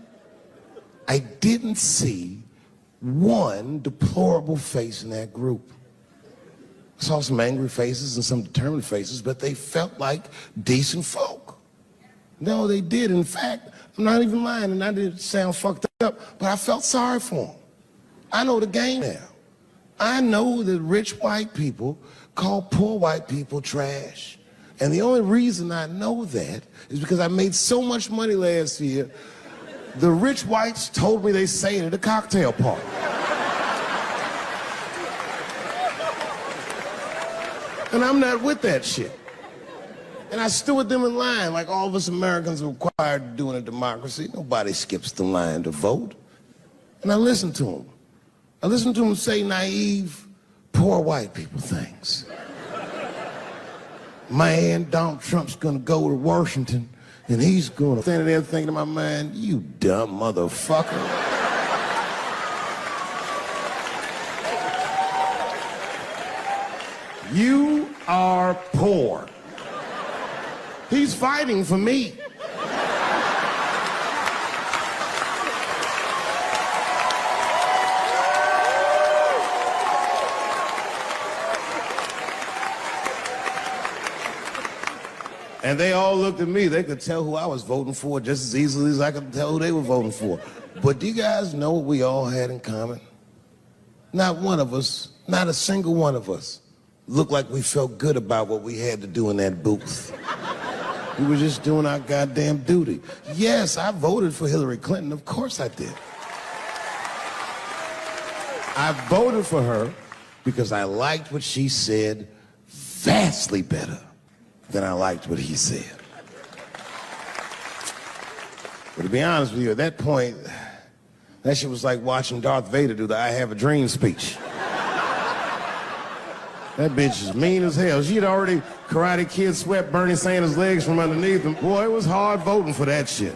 I didn't see one deplorable face in that group. I saw some angry faces and some determined faces, but they felt like decent folk. No, they did. In fact, I'm not even lying, and I didn't sound fucked up, but I felt sorry for them. I know the game now. I know that rich white people call poor white people trash. And the only reason I know that is because I made so much money last year, the rich whites told me they say it at a cocktail party. And I'm not with that shit. And I stood with them in line like all of us Americans are required to do in a democracy. Nobody skips the line to vote. And I listened to them. I listened to them say naive, poor white people things. Man, Donald Trump's gonna go to Washington and he's gonna stand there thinking in my mind, you dumb motherfucker. You are poor. He's fighting for me. And they all looked at me. They could tell who I was voting for just as easily as I could tell who they were voting for. But do you guys know what we all had in common? Not one of us, not a single one of us, looked like we felt good about what we had to do in that booth. We were just doing our goddamn duty. Yes, I voted for Hillary Clinton. Of course I did. I voted for her because I liked what she said vastly better than I liked what he said. But to be honest with you, at that point, that shit was like watching Darth Vader do the I Have a Dream speech. That bitch is mean as hell. She'd already Karate Kid swept Bernie Sanders' legs from underneath him. Boy, it was hard voting for that shit.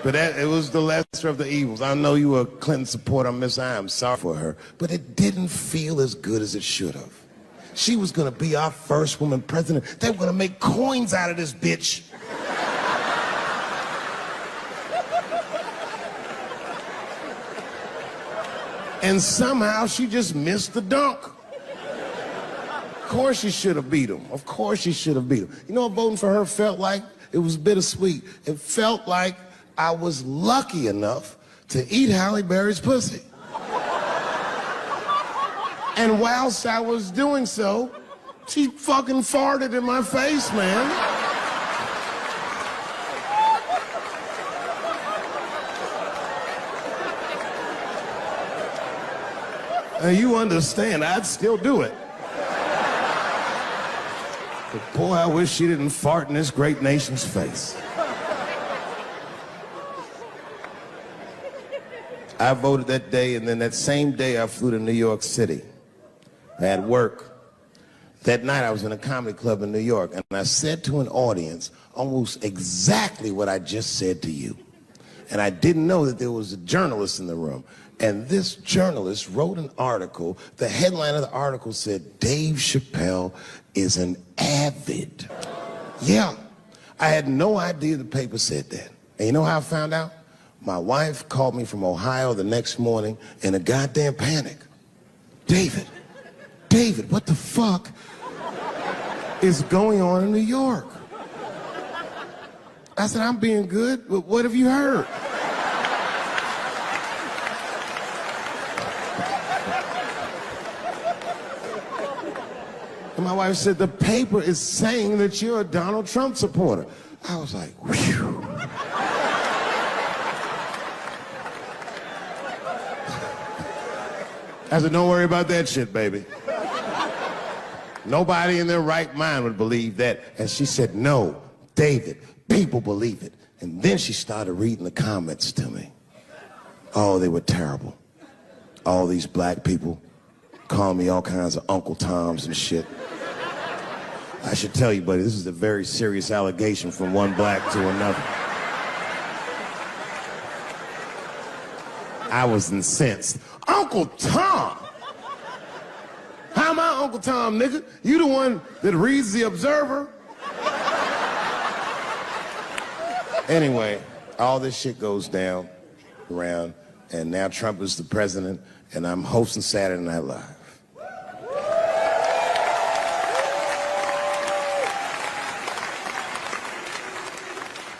But it was the lesser of the evils. I know you were a Clinton supporter, Miss I am sorry for her. But it didn't feel as good as it should have. She was gonna be our first woman president. They were gonna make coins out of this bitch. And somehow she just missed the dunk. Of course she should have beat him. Of course she should have beat him. You know what voting for her felt like? It was bittersweet. It felt like I was lucky enough to eat Halle Berry's pussy. And whilst I was doing so, she fucking farted in my face, man. You understand, I'd still do it. But boy, I wish she didn't fart in this great nation's face. I voted that day, and then that same day I flew to New York City. I had work. That night I was in a comedy club in New York, and I said to an audience almost exactly what I just said to you. And I didn't know that there was a journalist in the room. And this journalist wrote an article. The headline of the article said, Dave Chappelle is an avid. Yeah, I had no idea the paper said that. And you know how I found out? My wife called me from Ohio the next morning in a goddamn panic. David, what the fuck is going on in New York? I said, I'm being good, but what have you heard? And my wife said, the paper is saying that you're a Donald Trump supporter. I was like, whew. I said, don't worry about that shit, baby. Nobody in their right mind would believe that. And she said, no, David, people believe it. And then she started reading the comments to me. Oh, they were terrible. All these black people calling me all kinds of Uncle Toms and shit. I should tell you, buddy, this is a very serious allegation from one black to another. I was incensed. Uncle Tom? How am I Uncle Tom, nigga? You the one that reads the Observer? Anyway, all this shit goes down around, and now Trump is the president, and I'm hosting Saturday Night Live.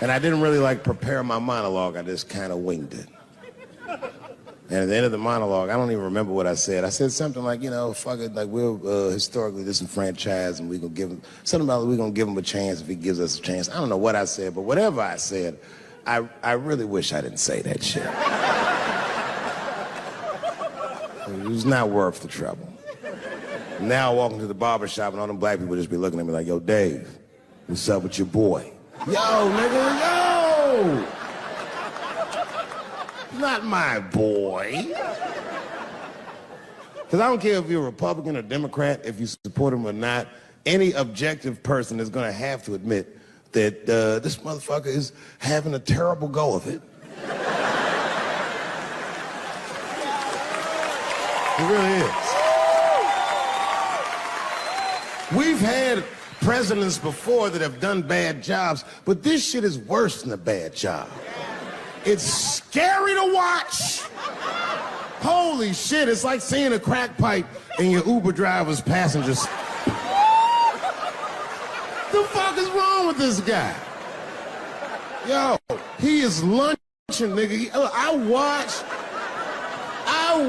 And I didn't really prepare my monologue, I just kind of winged it. And at the end of the monologue, I don't even remember what I said. I said something like, fuck it, we're historically disenfranchised, and we're gonna give him, something about we're gonna give him a chance if he gives us a chance. I don't know what I said, but whatever I said, I really wish I didn't say that shit. It was not worth the trouble. Now I walk into the barber shop, and all them black people just be looking at me like, yo, Dave, what's up with your boy? Yo, nigga, yo! Not my boy. Because I don't care if you're a Republican or Democrat, if you support him or not, any objective person is going to have to admit that this motherfucker is having a terrible go of it. It really is. We've had presidents before that have done bad jobs, but this shit is worse than a bad job. It's scary to watch. Holy shit, it's like seeing a crack pipe in your Uber driver's passengers. The fuck is wrong with this guy? Yo, he is lunching, nigga. I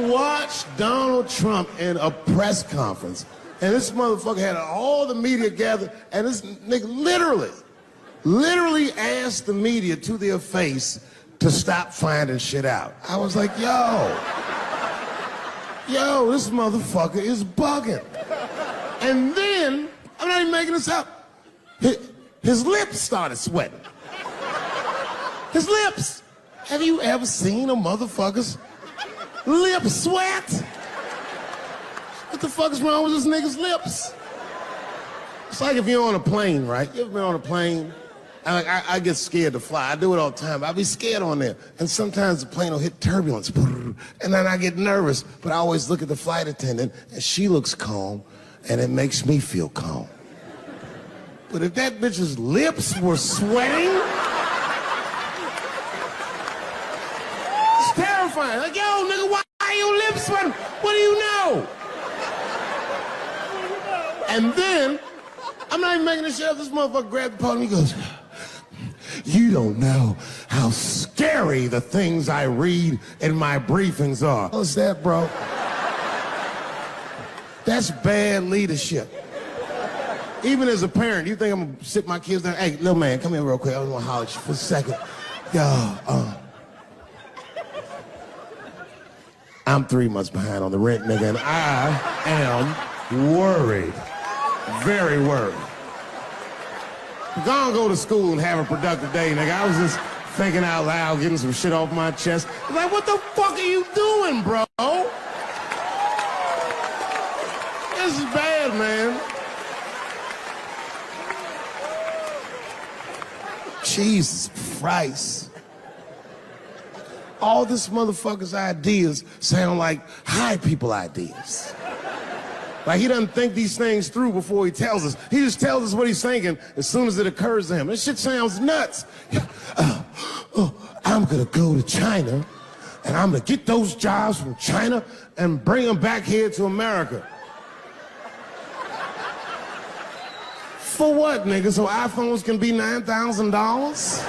watched Donald Trump in a press conference, and this motherfucker had all the media gathered, and this nigga literally asked the media to their face to stop finding shit out. I was like, yo, this motherfucker is bugging. And then, I'm not even making this up, his lips started sweating. His lips. Have you ever seen a motherfucker's lip sweat? What the fuck is wrong with this nigga's lips? It's like if you're on a plane, right? You ever been on a plane? I get scared to fly. I do it all the time. I be scared on there. And sometimes the plane will hit turbulence. And then I get nervous. But I always look at the flight attendant, and she looks calm, and it makes me feel calm. But if that bitch's lips were sweating, it's terrifying. Like, yo, nigga, why are your lips sweating? What do you know? And then, I'm not even making this shit up. This motherfucker grabbed the podium. He goes, you don't know how scary the things I read in my briefings are. What's that, bro? That's bad leadership. Even as a parent, you think I'm gonna sit my kids down? Hey, little man, come here real quick. I was gonna holler at you for a second. Yo, I'm 3 months behind on the rent, nigga, and I am worried. Very worried. Go to school and have a productive day, nigga. I was just thinking out loud, getting some shit off my chest. Like, what the fuck are you doing, bro? This is bad, man. Jesus Christ. All this motherfucker's ideas sound like high people ideas. Like, he doesn't think these things through before he tells us. He just tells us what he's thinking as soon as it occurs to him. This shit sounds nuts. I'm gonna go to China, and I'm gonna get those jobs from China and bring them back here to America. For what, nigga? So iPhones can be $9,000?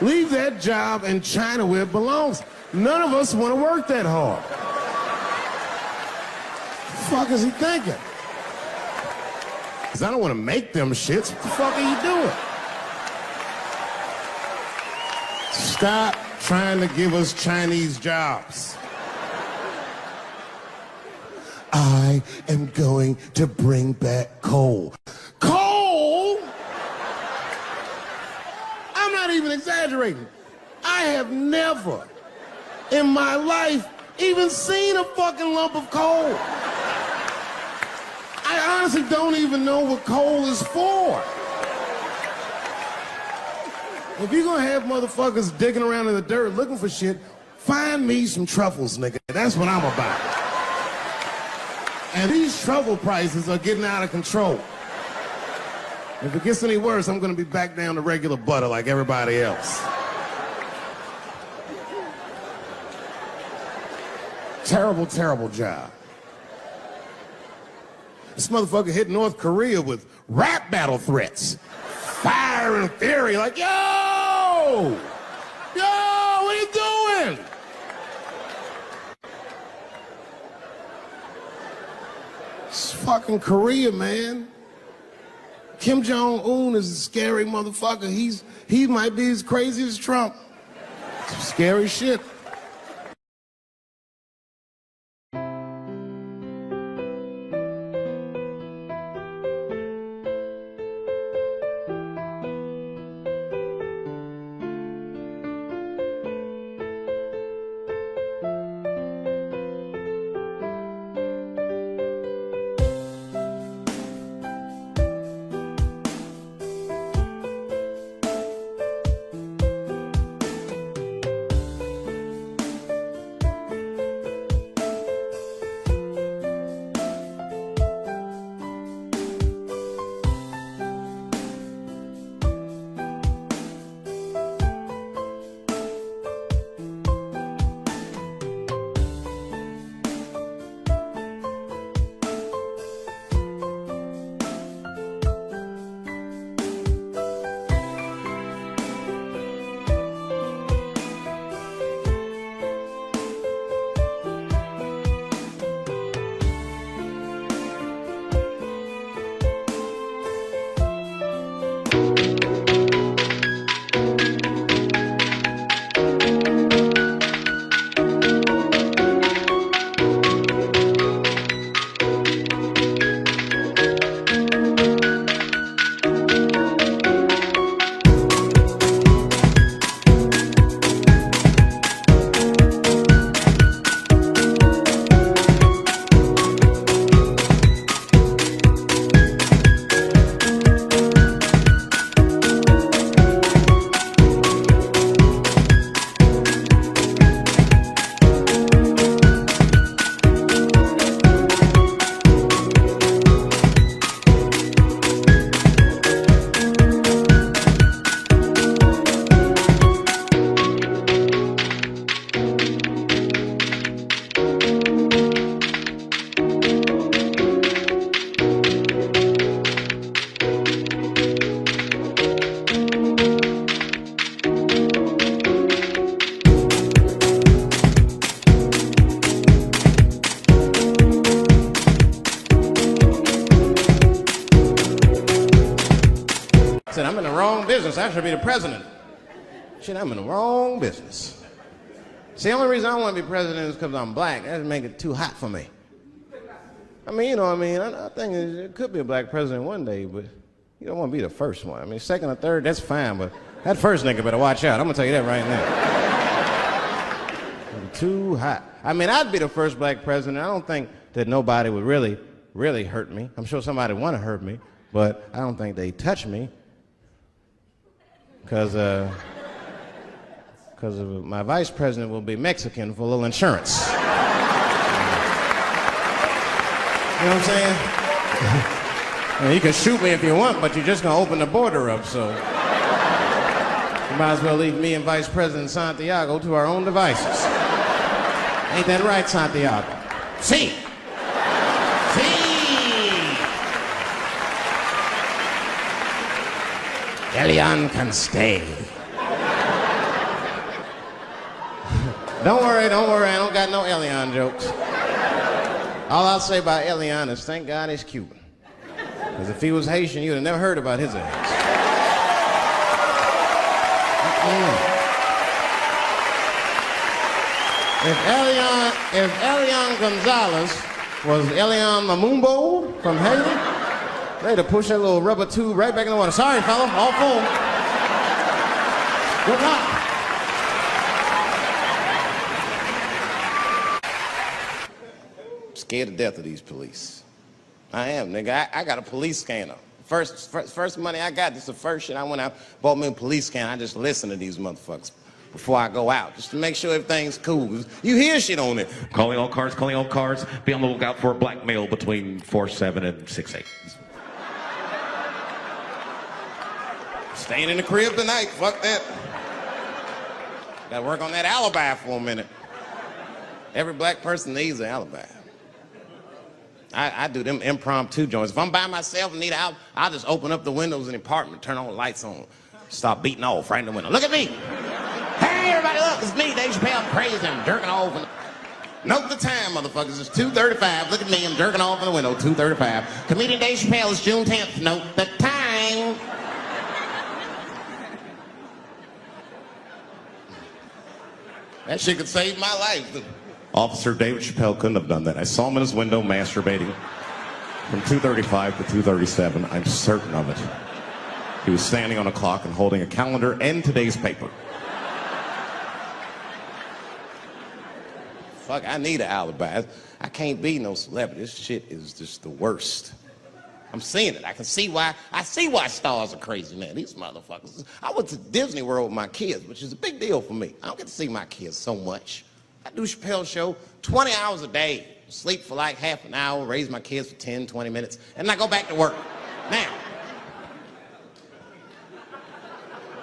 Leave that job in China where it belongs. None of us want to work that hard. What the fuck is he thinking? Because I don't want to make them shits. What the fuck are you doing? Stop trying to give us Chinese jobs. I am going to bring back coal. Coal? I'm not even exaggerating. I have never in my life even seen a fucking lump of coal. I honestly don't even know what coal is for. If you're gonna have motherfuckers digging around in the dirt looking for shit, find me some truffles, nigga. That's what I'm about. And these truffle prices are getting out of control. If it gets any worse, I'm gonna be back down to regular butter like everybody else. Terrible, terrible job. This motherfucker hit North Korea with rap battle threats. Fire and fury, like, yo! Yo, what are you doing? It's fucking Korea, man. Kim Jong-un is a scary motherfucker. He might be as crazy as Trump. Some scary shit. said, I'm in the wrong business. I should be the president. Shit, I'm in the wrong business. See, the only reason I want to be president is because I'm black. That would make it too hot for me. I mean, you know what I mean? I think it could be a black president one day, but you don't want to be the first one. I mean, second or third, that's fine, but that first nigga better watch out. I'm going to tell you that right now. Too hot. I mean, I'd be the first black president. I don't think that nobody would really hurt me. I'm sure somebody would want to hurt me, but I don't think they touch me because my vice president will be Mexican for a little insurance. You know what I'm saying? Well, you can shoot me if you want, but you're just going to open the border up, so you might as well leave me and Vice President Santiago to our own devices. Ain't that right, Santiago? See. Elian can stay. Don't worry, I don't got no Elian jokes. All I'll say about Elian is thank God he's Cuban. Because if he was Haitian, you'd have never heard about his ass. If Elian Gonzalez was Elian Mamumbo from Haiti, they'd have pushed that little rubber tube right back in the water. Sorry, fella, all full. Good luck. Scared to death of these police. I am, nigga. I got a police scanner. First money I got, this is the first shit I went out, bought me a police scanner. I just listen to these motherfuckers before I go out, just to make sure everything's cool. You hear shit on it. Calling all cars, be on the lookout for a black male between 4'7" and 6'8". Staying in the crib tonight, fuck that. Gotta work on that alibi for a minute. Every black person needs an alibi. I do them impromptu joints. If I'm by myself and need out, I'll just open up the windows in the apartment, turn all the lights on, start beating off right in the window. Look at me. Hey, everybody, look, it's me, Dave Chappelle. I'm crazy, I'm jerking off. Note the time, motherfuckers. It's 2:35. Look at me, I'm jerking off in the window, 2:35. Comedian Dave Chappelle, it's June 10th. Note the time. That shit could save my life. Officer David Chappelle couldn't have done that. I saw him in his window masturbating from 2:35 to 2:37. I'm certain of it. He was standing on a clock and holding a calendar and today's paper. Fuck, I need an alibi. I can't be no celebrity. This shit is just the worst. I'm seeing it. I see why stars are crazy, man. These motherfuckers. I went to Disney World with my kids, which is a big deal for me. I don't get to see my kids so much. I do Chappelle's show 20 hours a day, sleep for like half an hour, raise my kids for 10, 20 minutes, and I go back to work. Now,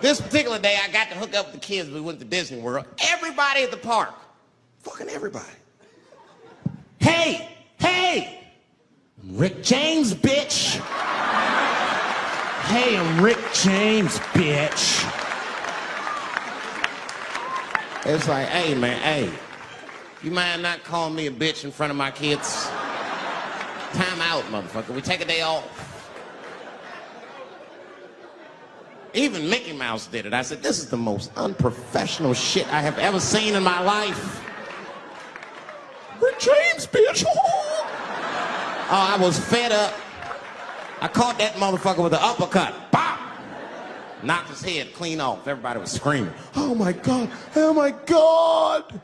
this particular day, I got to hook up with the kids. We went to Disney World. Everybody at the park, fucking everybody. Hey, Rick James, bitch. Hey, I'm Rick James, bitch. It's like, hey, man, hey. You mind not calling me a bitch in front of my kids? Time out, motherfucker. We take a day off. Even Mickey Mouse did it. I said, this is the most unprofessional shit I have ever seen in my life. Rick James, bitch. Oh, I was fed up. I caught that motherfucker with an uppercut. Bop! Knocked his head clean off. Everybody was screaming. Oh my God, oh my God.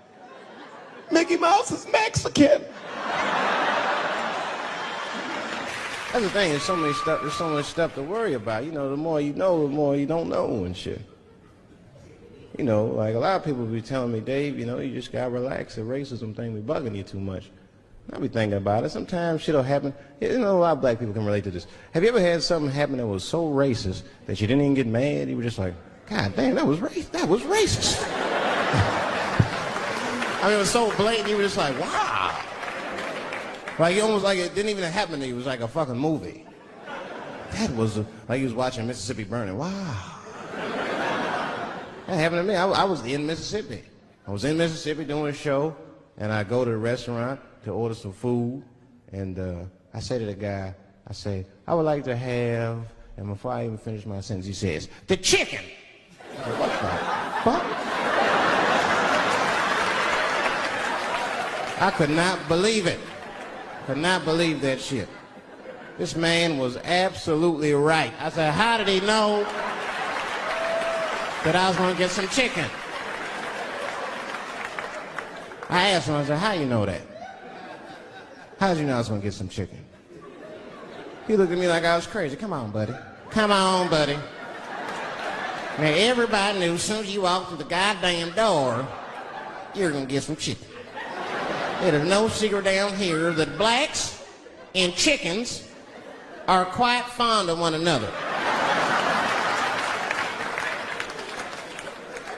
Mickey Mouse is Mexican. That's the thing, there's so much stuff to worry about. You know, the more you know, the more you don't know and shit. You know, like a lot of people be telling me, Dave, you know, you just gotta relax. The racism thing be bugging you too much. I be thinking about it. Sometimes shit'll happen. You know, a lot of black people can relate to this. Have you ever had something happen that was so racist that you didn't even get mad? You were just like, God damn, that was racist. I mean, it was so blatant, you were just like, wow. Like, it almost like it didn't even happen to you. It was like a fucking movie. That was like you was watching Mississippi Burning. Wow. That happened to me. I was in Mississippi. I was in Mississippi doing a show, and I go to the restaurant to order some food, and I say to the guy, I say, I would like to have And before I even finish my sentence, he says, "The chicken." I said, "What the fuck?" I could not believe it. Could not believe that shit. This man was absolutely right. I said, "How did he know that I was going to get some chicken?" I asked him, I said, "How you know that? How did you know I was going to get some chicken?" He looked at me like I was crazy. "Come on, buddy. Come on, buddy." Now, everybody knew as soon as you walked through the goddamn door, you're going to get some chicken. It is no secret down here that blacks and chickens are quite fond of one another.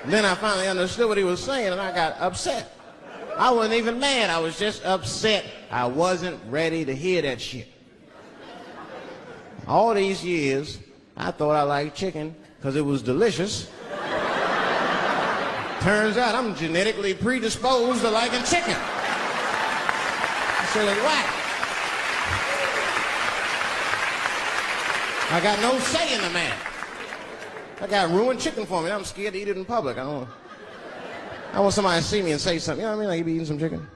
Then I finally understood what he was saying, and I got upset. I wasn't even mad. I was just upset. I wasn't ready to hear that shit. All these years, I thought I liked chicken because it was delicious. Turns out I'm genetically predisposed to liking chicken. I said, "What?" I got no say in the matter. I got ruined chicken for me. I'm scared to eat it in public. I want somebody to see me and say something. You know what I mean? Like, you be eating some chicken.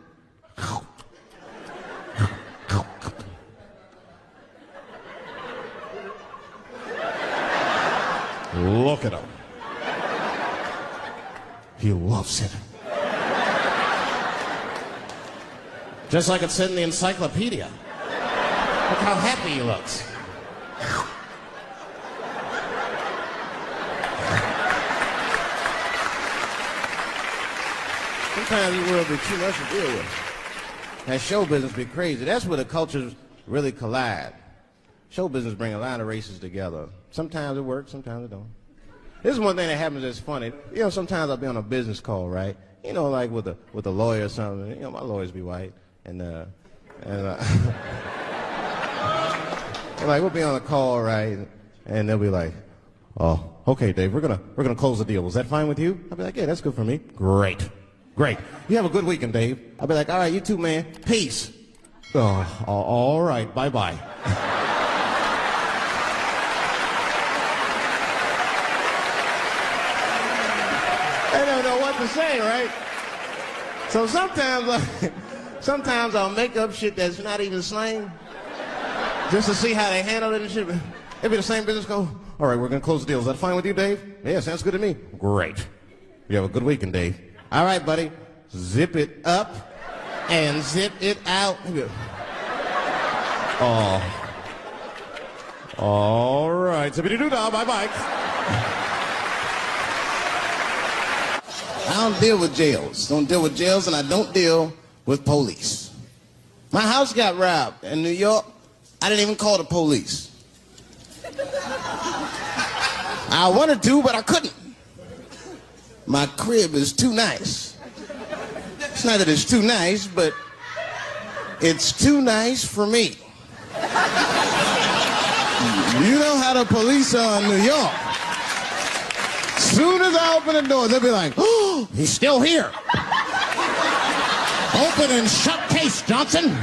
Look at him. He loves it. Just like it said in the encyclopedia. Look how happy he looks. Sometimes the world be too much to deal with. That show business be crazy. That's where the cultures really collide. Show business bring a lot of races together. Sometimes it works, sometimes it don't. This is one thing that happens that's funny. You know, sometimes I'll be on a business call, right? You know, like with a lawyer or something. You know, my lawyers be white, and like we'll be on a call, right? And they'll be like, "Oh, okay, Dave, we're gonna close the deal. Is that fine with you?" I'll be like, "Yeah, that's good for me." "Great. Great. You have a good weekend, Dave." I'll be like, "All right, you too, man. Peace." "Oh, all right. Bye-bye." I don't know what to say, right? So sometimes I'll make up shit that's not even slang, just to see how they handle it and shit. It'll be the same business go, "All right, we're gonna close the deal. Is that fine with you, Dave?" "Yeah, sounds good to me." "Great. You have a good weekend, Dave." "All right, buddy. Zip it up and zip it out." "Oh. All right. Zippity-doo-dah. Bye-bye." I don't deal with jails. Don't deal with jails, and I don't deal with police. My house got robbed in New York. I didn't even call the police. I wanted to, but I couldn't. My crib is too nice. It's not that it's too nice, but it's too nice for me. You know how the police are in New York. Soon as I open the door, they'll be like, "Oh, he's still here. Open and shut case, Johnson."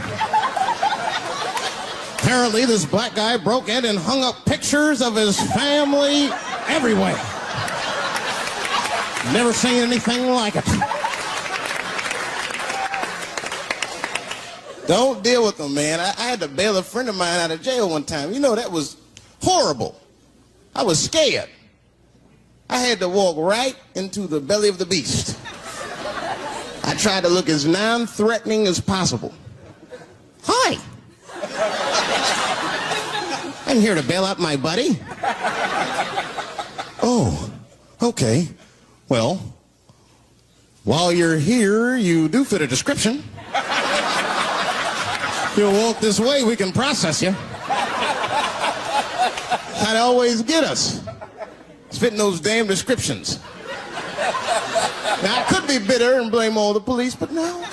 Apparently, this black guy broke in and hung up pictures of his family everywhere. Never seen anything like it. Don't deal with them, man. I had to bail a friend of mine out of jail one time. You know, that was horrible. I was scared. I had to walk right into the belly of the beast. I tried to look as non-threatening as possible. "Hi. I'm here to bail out my buddy." "Oh, okay. Well, while you're here, you do fit a description. You'll walk this way, we can process you." I'd always get us. It's fitting those damn descriptions. Now, I could be bitter and blame all the police, but no.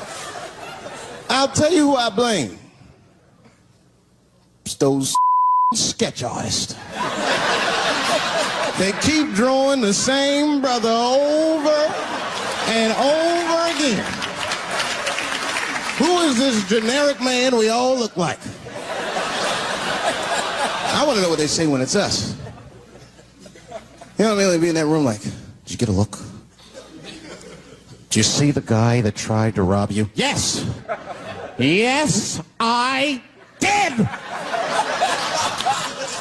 I'll tell you who I blame. It's those sketch artists. They keep drawing the same brother over and over again. Who is this generic man we all look like? I want to know what they say when it's us. You know, immediately be in that room like, did you get a look? Did you see the guy that tried to rob you? Yes. Yes, I did.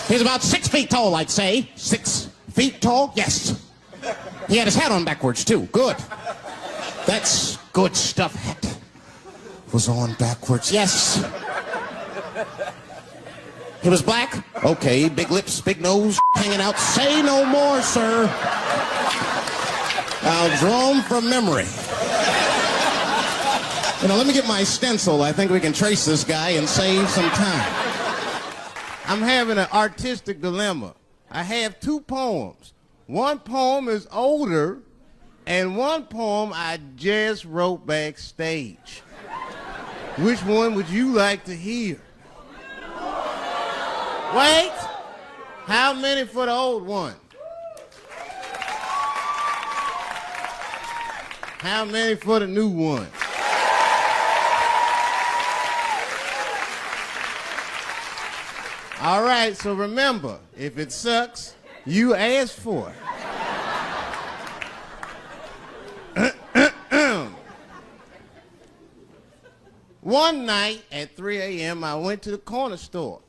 He's about 6 feet tall, I'd say. 6 feet tall? Yes. He had his hat on backwards, too. Good. That's good stuff. Hat was on backwards. Yes. He was black? Okay. Big lips, big nose, hanging out. Say no more, sir. I'll draw him from memory. You know, let me get my stencil. I think we can trace this guy and save some time. I'm having an artistic dilemma. I have 2 poems. One poem is older, and one poem I just wrote backstage. Which one would you like to hear? Wait! How many for the old one? How many for the new one? All right, so remember, if it sucks, you ask for it. One night at 3 a.m., I went to the corner store.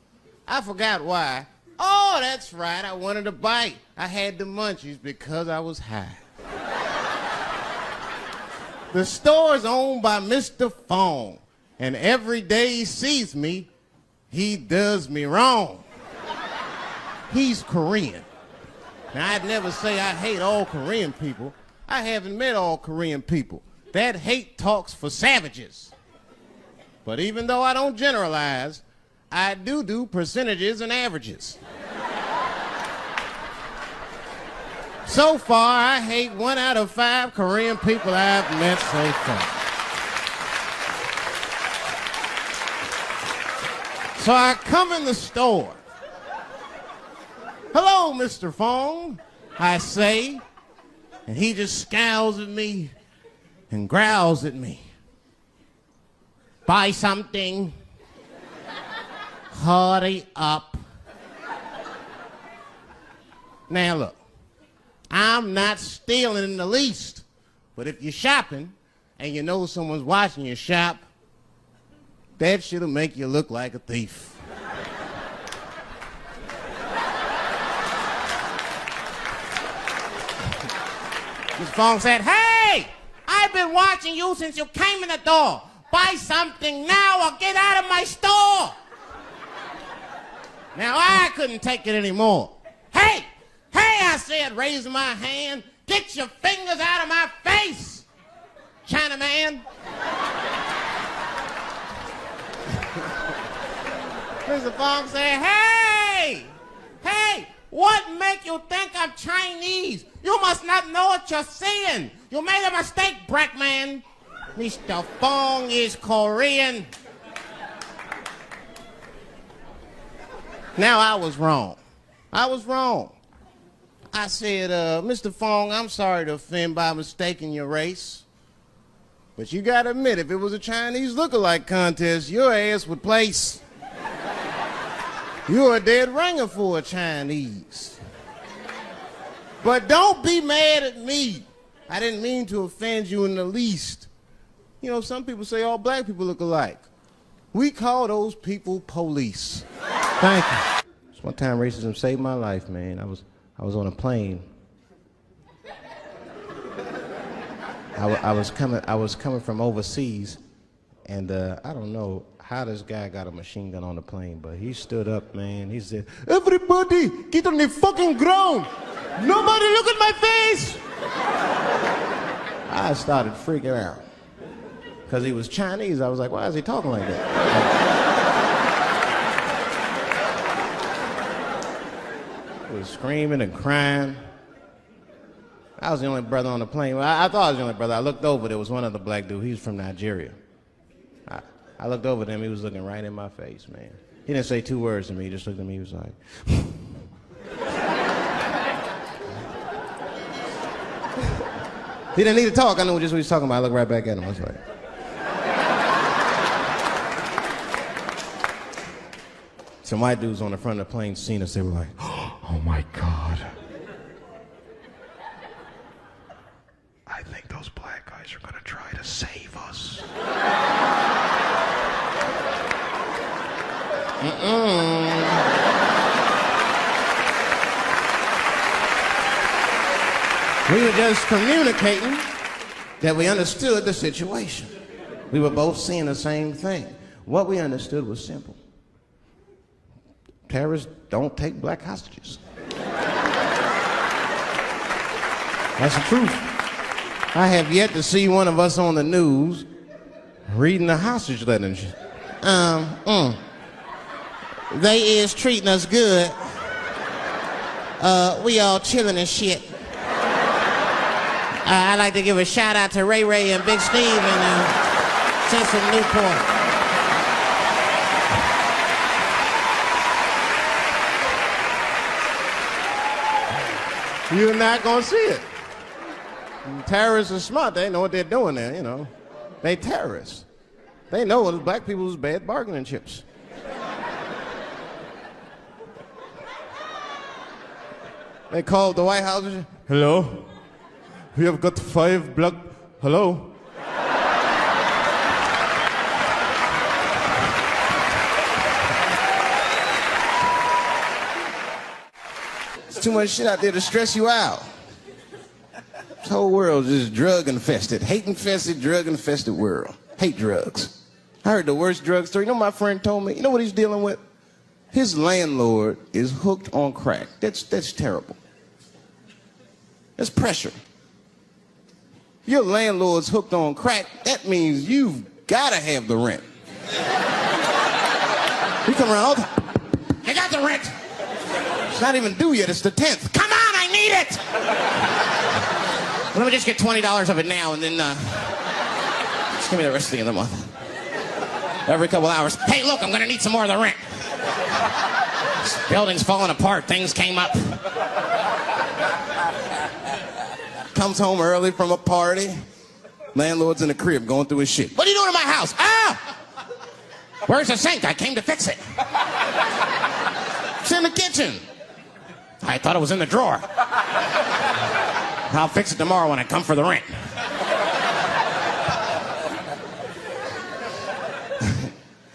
I forgot why. Oh, that's right, I wanted a bite. I had the munchies because I was high. The store is owned by Mr. Fong, and every day he sees me, he does me wrong. He's Korean. Now, I'd never say I hate all Korean people. I haven't met all Korean people. That hate talks for savages. But even though I don't generalize, I do percentages and averages. So far, I hate 1 out of 5 Korean people I've met so far. So I come in the store. Hello, Mr. Fong, I say, and he just scowls at me and growls at me. Buy something. Hurry up. Now look, I'm not stealing in the least, but if you're shopping and you know someone's watching you shop, that shit'll make you look like a thief. Mr. Fong said, hey, I've been watching you since you came in the door. Buy something now or get out of my store. Now I couldn't take it anymore. Hey, I said, raising my hand, get your fingers out of my face, Chinaman. Mr. Fong said, hey, what make you think I'm Chinese? You must not know what you're saying. You made a mistake, Brackman. Mr. Fong is Korean. Now I was wrong. I said, Mr. Fong, I'm sorry to offend by mistaking your race. But you gotta admit, if it was a Chinese look-alike contest, your ass would place. You're a dead ringer for a Chinese. But don't be mad at me. I didn't mean to offend you in the least. You know, some people say all black people look alike. We call those people police. Thank you. It's one time racism saved my life, man. I was on a plane. I was coming from overseas, and I don't know how this guy got a machine gun on the plane, but he stood up, man. He said, everybody get on the fucking ground. Nobody look at my face. I started freaking out. Because he was Chinese. I was like, why is he talking like that? He was screaming and crying. I was the only brother on the plane. Well, I thought I was the only brother. I looked over, there was one other black dude. He was from Nigeria. I looked over at him, he was looking right in my face, man. He didn't say 2 words to me, he just looked at me, he was like... He didn't need to talk, I knew just what he was talking about. I looked right back at him, I was like... Some white dudes on the front of the plane seen us, they were like, oh my God. I think those black guys are gonna try to save us. We were just communicating that we understood the situation. We were both seeing the same thing. What we understood was simple. Terrorists don't take black hostages. That's the truth. I have yet to see one of us on the news reading a hostage letter. They is treating us good. We all chilling and shit. I'd like to give a shout out to Ray Ray and Big Steve and Central Newport. You're not gonna see it. Terrorists are smart. They know what they're doing there, you know. They terrorists. They know it's black people's bad bargaining chips. They called the White House. Hello? We have got 5 black. Hello? There's too much shit out there to stress you out. This whole world is just drug infested, hate infested, drug infested world. Hate drugs. I heard the worst drug story. You know, my friend told me, you know what he's dealing with? His landlord is hooked on crack. That's terrible. That's pressure. Your landlord's hooked on crack, that means you've got to have the rent. You come around all the time. I got the rent. It's not even due yet, it's the 10th. Come on, I need it! Let me just get $20 of it now and then just give me the rest of the other month. Every couple hours. Hey, look, I'm gonna need some more of the rent. This building's falling apart, things came up. Comes home early from a party. Landlord's in the crib going through his shit. What are you doing in my house? Ah! Where's the sink? I came to fix it. It's in the kitchen. I thought it was in the drawer. I'll fix it tomorrow when I come for the rent.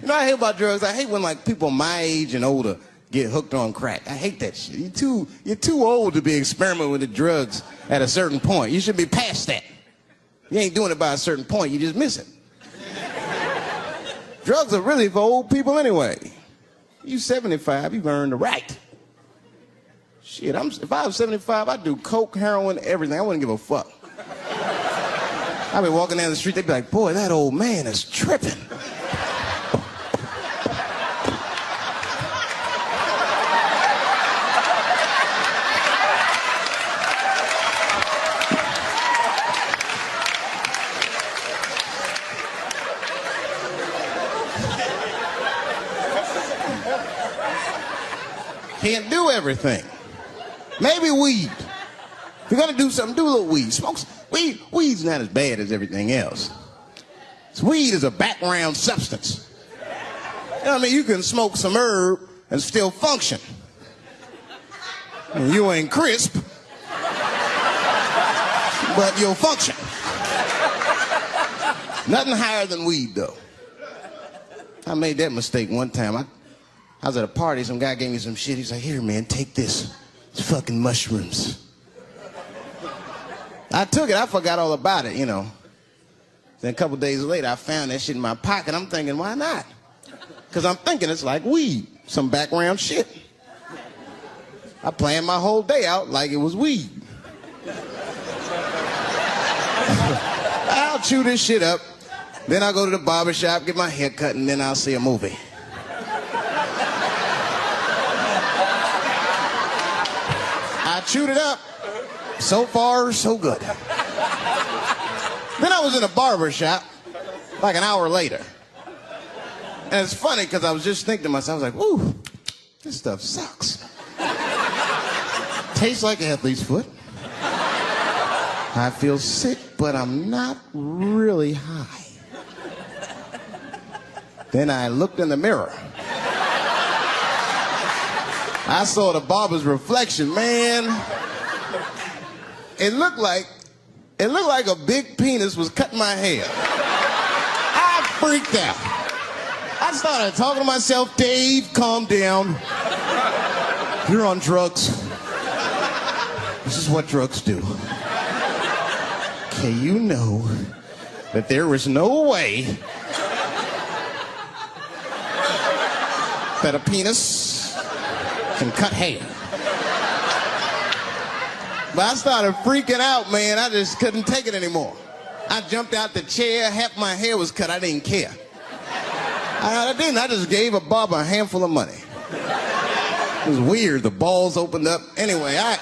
You know what I hate about drugs? I hate when like people my age and older get hooked on crack. I hate that shit. You're too old to be experimenting with the drugs at a certain point. You should be past that. You ain't doing it by a certain point, you just miss it. Drugs are really for old people anyway. You 75, you've earned the right. Shit, if I was 75, I'd do coke, heroin, everything. I wouldn't give a fuck. I'd be walking down the street, they'd be like, boy, that old man is tripping. Can't do everything. Maybe weed. If you're gonna do something, do a little weed. Smoke some. Weed's not as bad as everything else. Weed is a background substance. You know what I mean? You can smoke some herb and still function. And you ain't crisp, but you'll function. Nothing higher than weed, though. I made that mistake one time. I was at a party, some guy gave me some shit. He's like, here, man, take this. It's fucking mushrooms. I took it, I forgot all about it, you know. Then a couple days later, I found that shit in my pocket. I'm thinking, why not? Because I'm thinking it's like weed, some background shit. I planned my whole day out like it was weed. I'll chew this shit up, then I'll go to the barber shop, get my hair cut, and then I'll see a movie. I chewed it up. So far, so good. Then I was in a barber shop like an hour later. And it's funny because I was just thinking to myself, I was like, ooh, this stuff sucks. Tastes like athlete's foot. I feel sick, but I'm not really high. Then I looked in the mirror. I saw the barber's reflection, man. It looked like It looked like a big penis was cutting my hair. I freaked out. I started talking to myself, Dave, calm down. You're on drugs. This is what drugs do. Okay, you know that there is no way that a penis can cut hair. But I started freaking out, man. I just couldn't take it anymore. I jumped out the chair, half my hair was cut, I didn't care. I didn't, I just gave a barber a handful of money. It was weird, the balls opened up. Anyway, I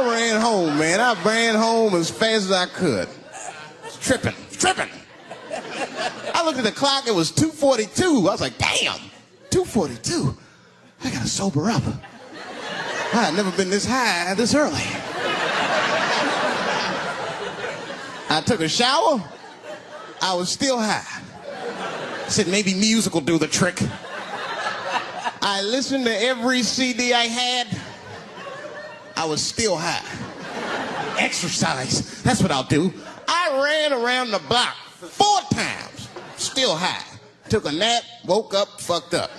ran home, man. I ran home as fast as I could. Tripping. I looked at the clock, it was 2:42. I was like, damn, 2:42? I gotta sober up. I had never been this high this early. I took a shower, I was still high. I said maybe music will do the trick. I listened to every CD I had, I was still high. Exercise, that's what I'll do. I ran around the block 4 times, still high. Took a nap, woke up, fucked up.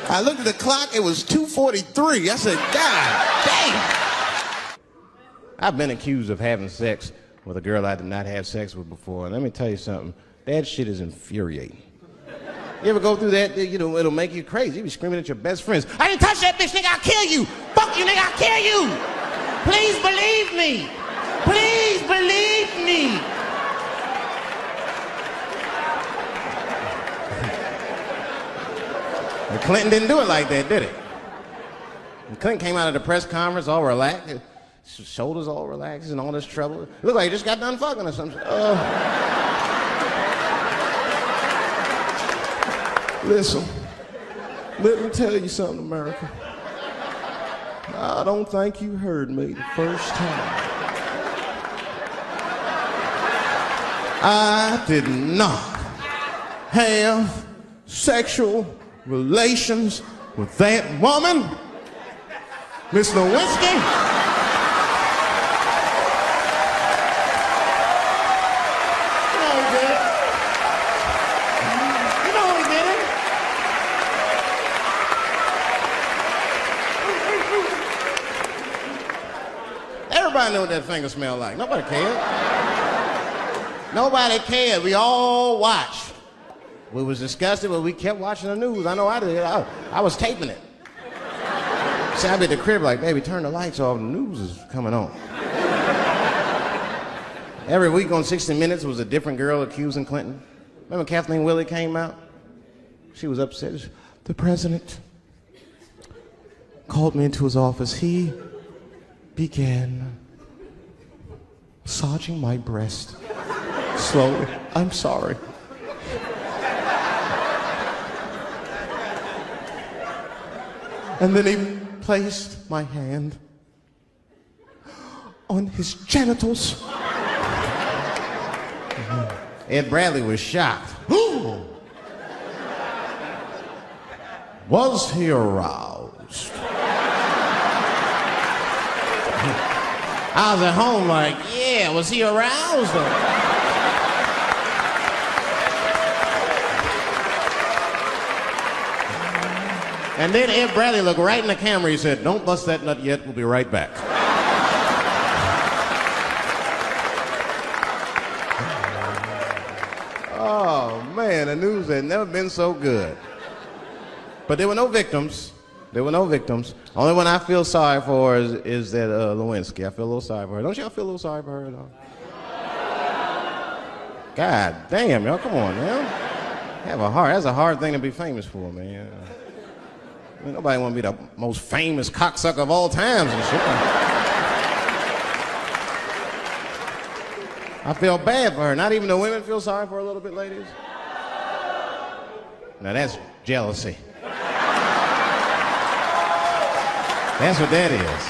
I looked at the clock, it was 2:43. I said, God damn. I've been accused of having sex with a girl I did not have sex with before, and let me tell you something, that shit is infuriating. You ever go through that, you know, it'll make you crazy. You be screaming at your best friends, I didn't touch that bitch, nigga, I'll kill you. Fuck you, nigga, I'll kill you. Please believe me. Please believe me. And Clinton didn't do it like that, did he? And Clinton came out of the press conference all relaxed, his shoulders all relaxed and all this trouble. It looked like he just got done fucking or something. Listen, let me tell you something, America. I don't think you heard me the first time. I did not have sexual relations with that woman, Miss Lewinsky. You know he did it. You know he did it. Everybody knew what that finger smelled like. Nobody cared. Nobody cared. We all watched. We was disgusted, but we kept watching the news. I know I did. I was taping it. See, I'd be at the crib like, baby, turn the lights off. The news is coming on. Every week on 60 Minutes was a different girl accusing Clinton. Remember Kathleen Willey came out? She was upset. The president called me into his office. He began massaging my breast slowly. I'm sorry. And then he placed my hand on his genitals. Ed Bradley was shocked. Was he aroused? I was at home like, yeah, was he aroused? And then Ed Bradley looked right in the camera. He said, don't bust that nut yet. We'll be right back. Oh, man, the news had never been so good. But there were no victims. There were no victims. Only one I feel sorry for is that Lewinsky. I feel a little sorry for her. Don't y'all feel a little sorry for her at all? God damn, y'all, come on, man. Have a heart. That's a hard thing to be famous for, man. I mean, nobody want to be the most famous cocksucker of all times and shit. I feel bad for her. Not even the women feel sorry for her a little bit, ladies? Now that's jealousy. That's what that is.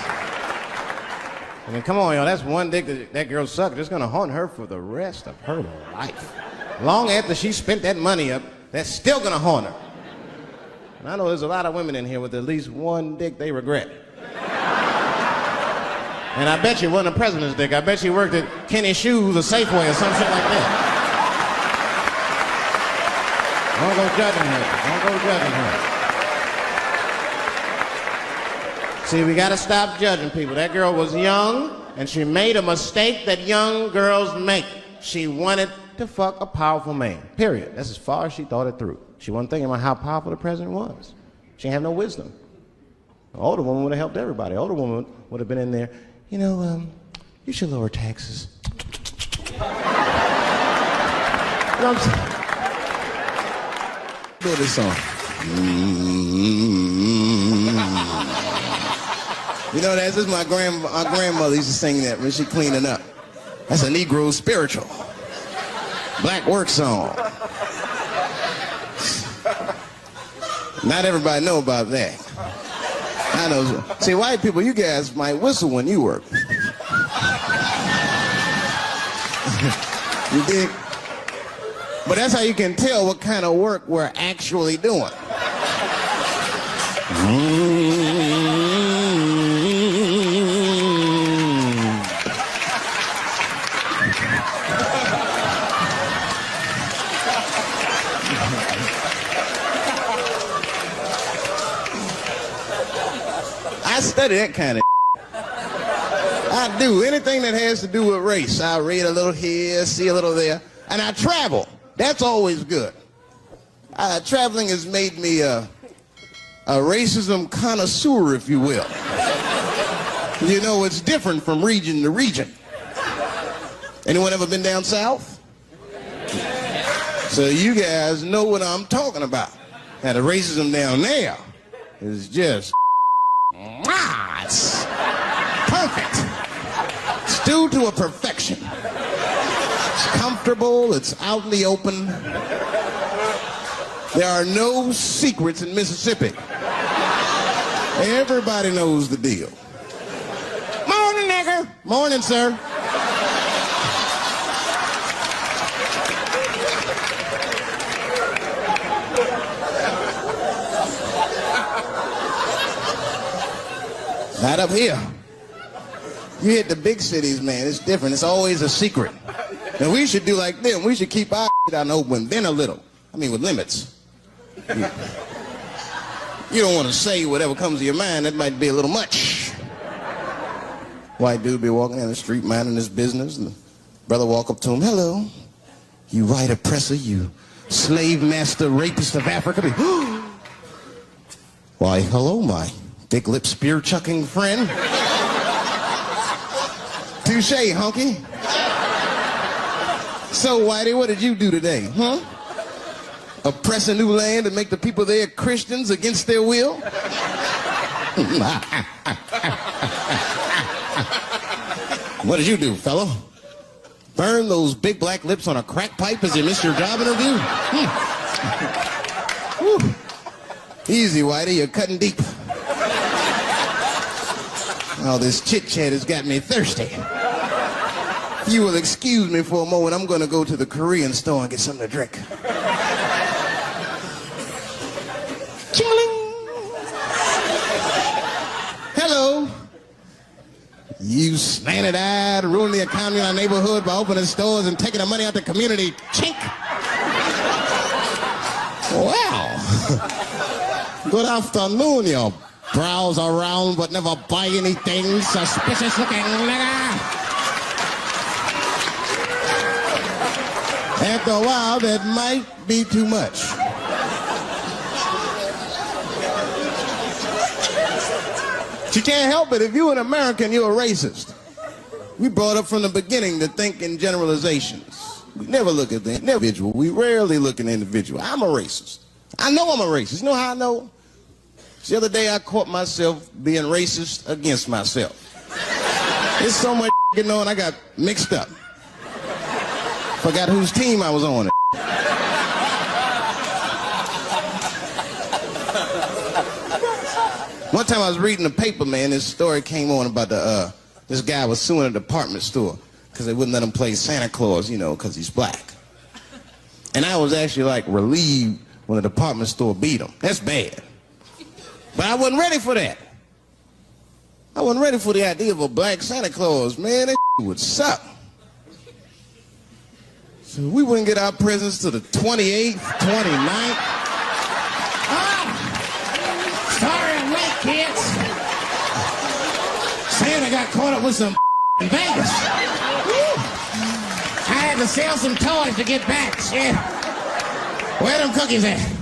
I mean, come on, y'all. That's one dick that girl sucked. It's going to haunt her for the rest of her life. Long after she spent that money up, that's still going to haunt her. And I know there's a lot of women in here with at least one dick they regret. And I bet you it wasn't a president's dick. I bet she worked at Kenny Shoes or Safeway or some shit like that. Don't go judging her. Don't go judging her. See, we gotta stop judging people. That girl was young, and she made a mistake that young girls make. She wanted to fuck a powerful man, period. That's as far as she thought it through. She wasn't thinking about how powerful the president was. She had no wisdom. An older woman would have helped everybody. An older woman would have been in there, you know, you should lower taxes. You know what I'm saying? Do this song. You know, that's just my grandmother used to sing that when she cleaning up. That's a Negro spiritual. Black work song. Not everybody know about that. I know. See, white people, you guys might whistle when you work. You dig? But that's how you can tell what kind of work we're actually doing. I study that kind of I do. Anything that has to do with race. I read a little here, see a little there. And I travel. That's always good. Traveling has made me a racism connoisseur, if you will. You know, it's different from region to region. Anyone ever been down south? So you guys know what I'm talking about. Now, the racism down there is just it's perfect. Stewed to a perfection. It's comfortable, it's out in the open. There are no secrets in Mississippi. Everybody knows the deal. Morning, nigger. Morning, sir. Not up here. You hit the big cities, man. It's different. It's always a secret. And we should do like them. We should keep our out in the open, then a little. I mean, with limits. You don't want to say whatever comes to your mind. That might be a little much. White dude be walking down the street minding his business, and the brother walk up to him. Hello, you white oppressor, you slave master rapist of Africa. Why, hello, my big lip spear chucking friend. Touche, honky. So, Whitey, what did you do today, huh? Oppress a new land and make the people there Christians against their will? What did you do, fellow? Burn those big black lips on a crack pipe as you missed your job interview? Easy, Whitey, you're cutting deep. Oh, this chit-chat has got me thirsty. If you will excuse me for a moment, I'm going to go to the Korean store and get something to drink. Chilling. Hello. You slanted-eyed, ruining the economy in our neighborhood by opening stores and taking the money out the community. Chink. Wow. Good afternoon, you browse around but never buy anything. Suspicious looking nigga. After a while, that might be too much. You can't help it. If you're an American, you're a racist. We brought up from the beginning to think in generalizations. We never look at the individual. We rarely look at the individual. I'm a racist. I know I'm a racist. You know how I know? The other day I caught myself being racist against myself. There's so much going on, I got mixed up. Forgot whose team I was on. One time I was reading the paper, man, this story came on about this guy was suing a department store because they wouldn't let him play Santa Claus, you know, because he's black. And I was actually like relieved when the department store beat him. That's bad. But I wasn't ready for that. I wasn't ready for the idea of a black Santa Claus, man. That would suck. So we wouldn't get our presents to the 28th, 29th. Sorry I'm late, kids. Santa got caught up with some in Vegas. I had to sell some toys to get back. Shit. Where them cookies at?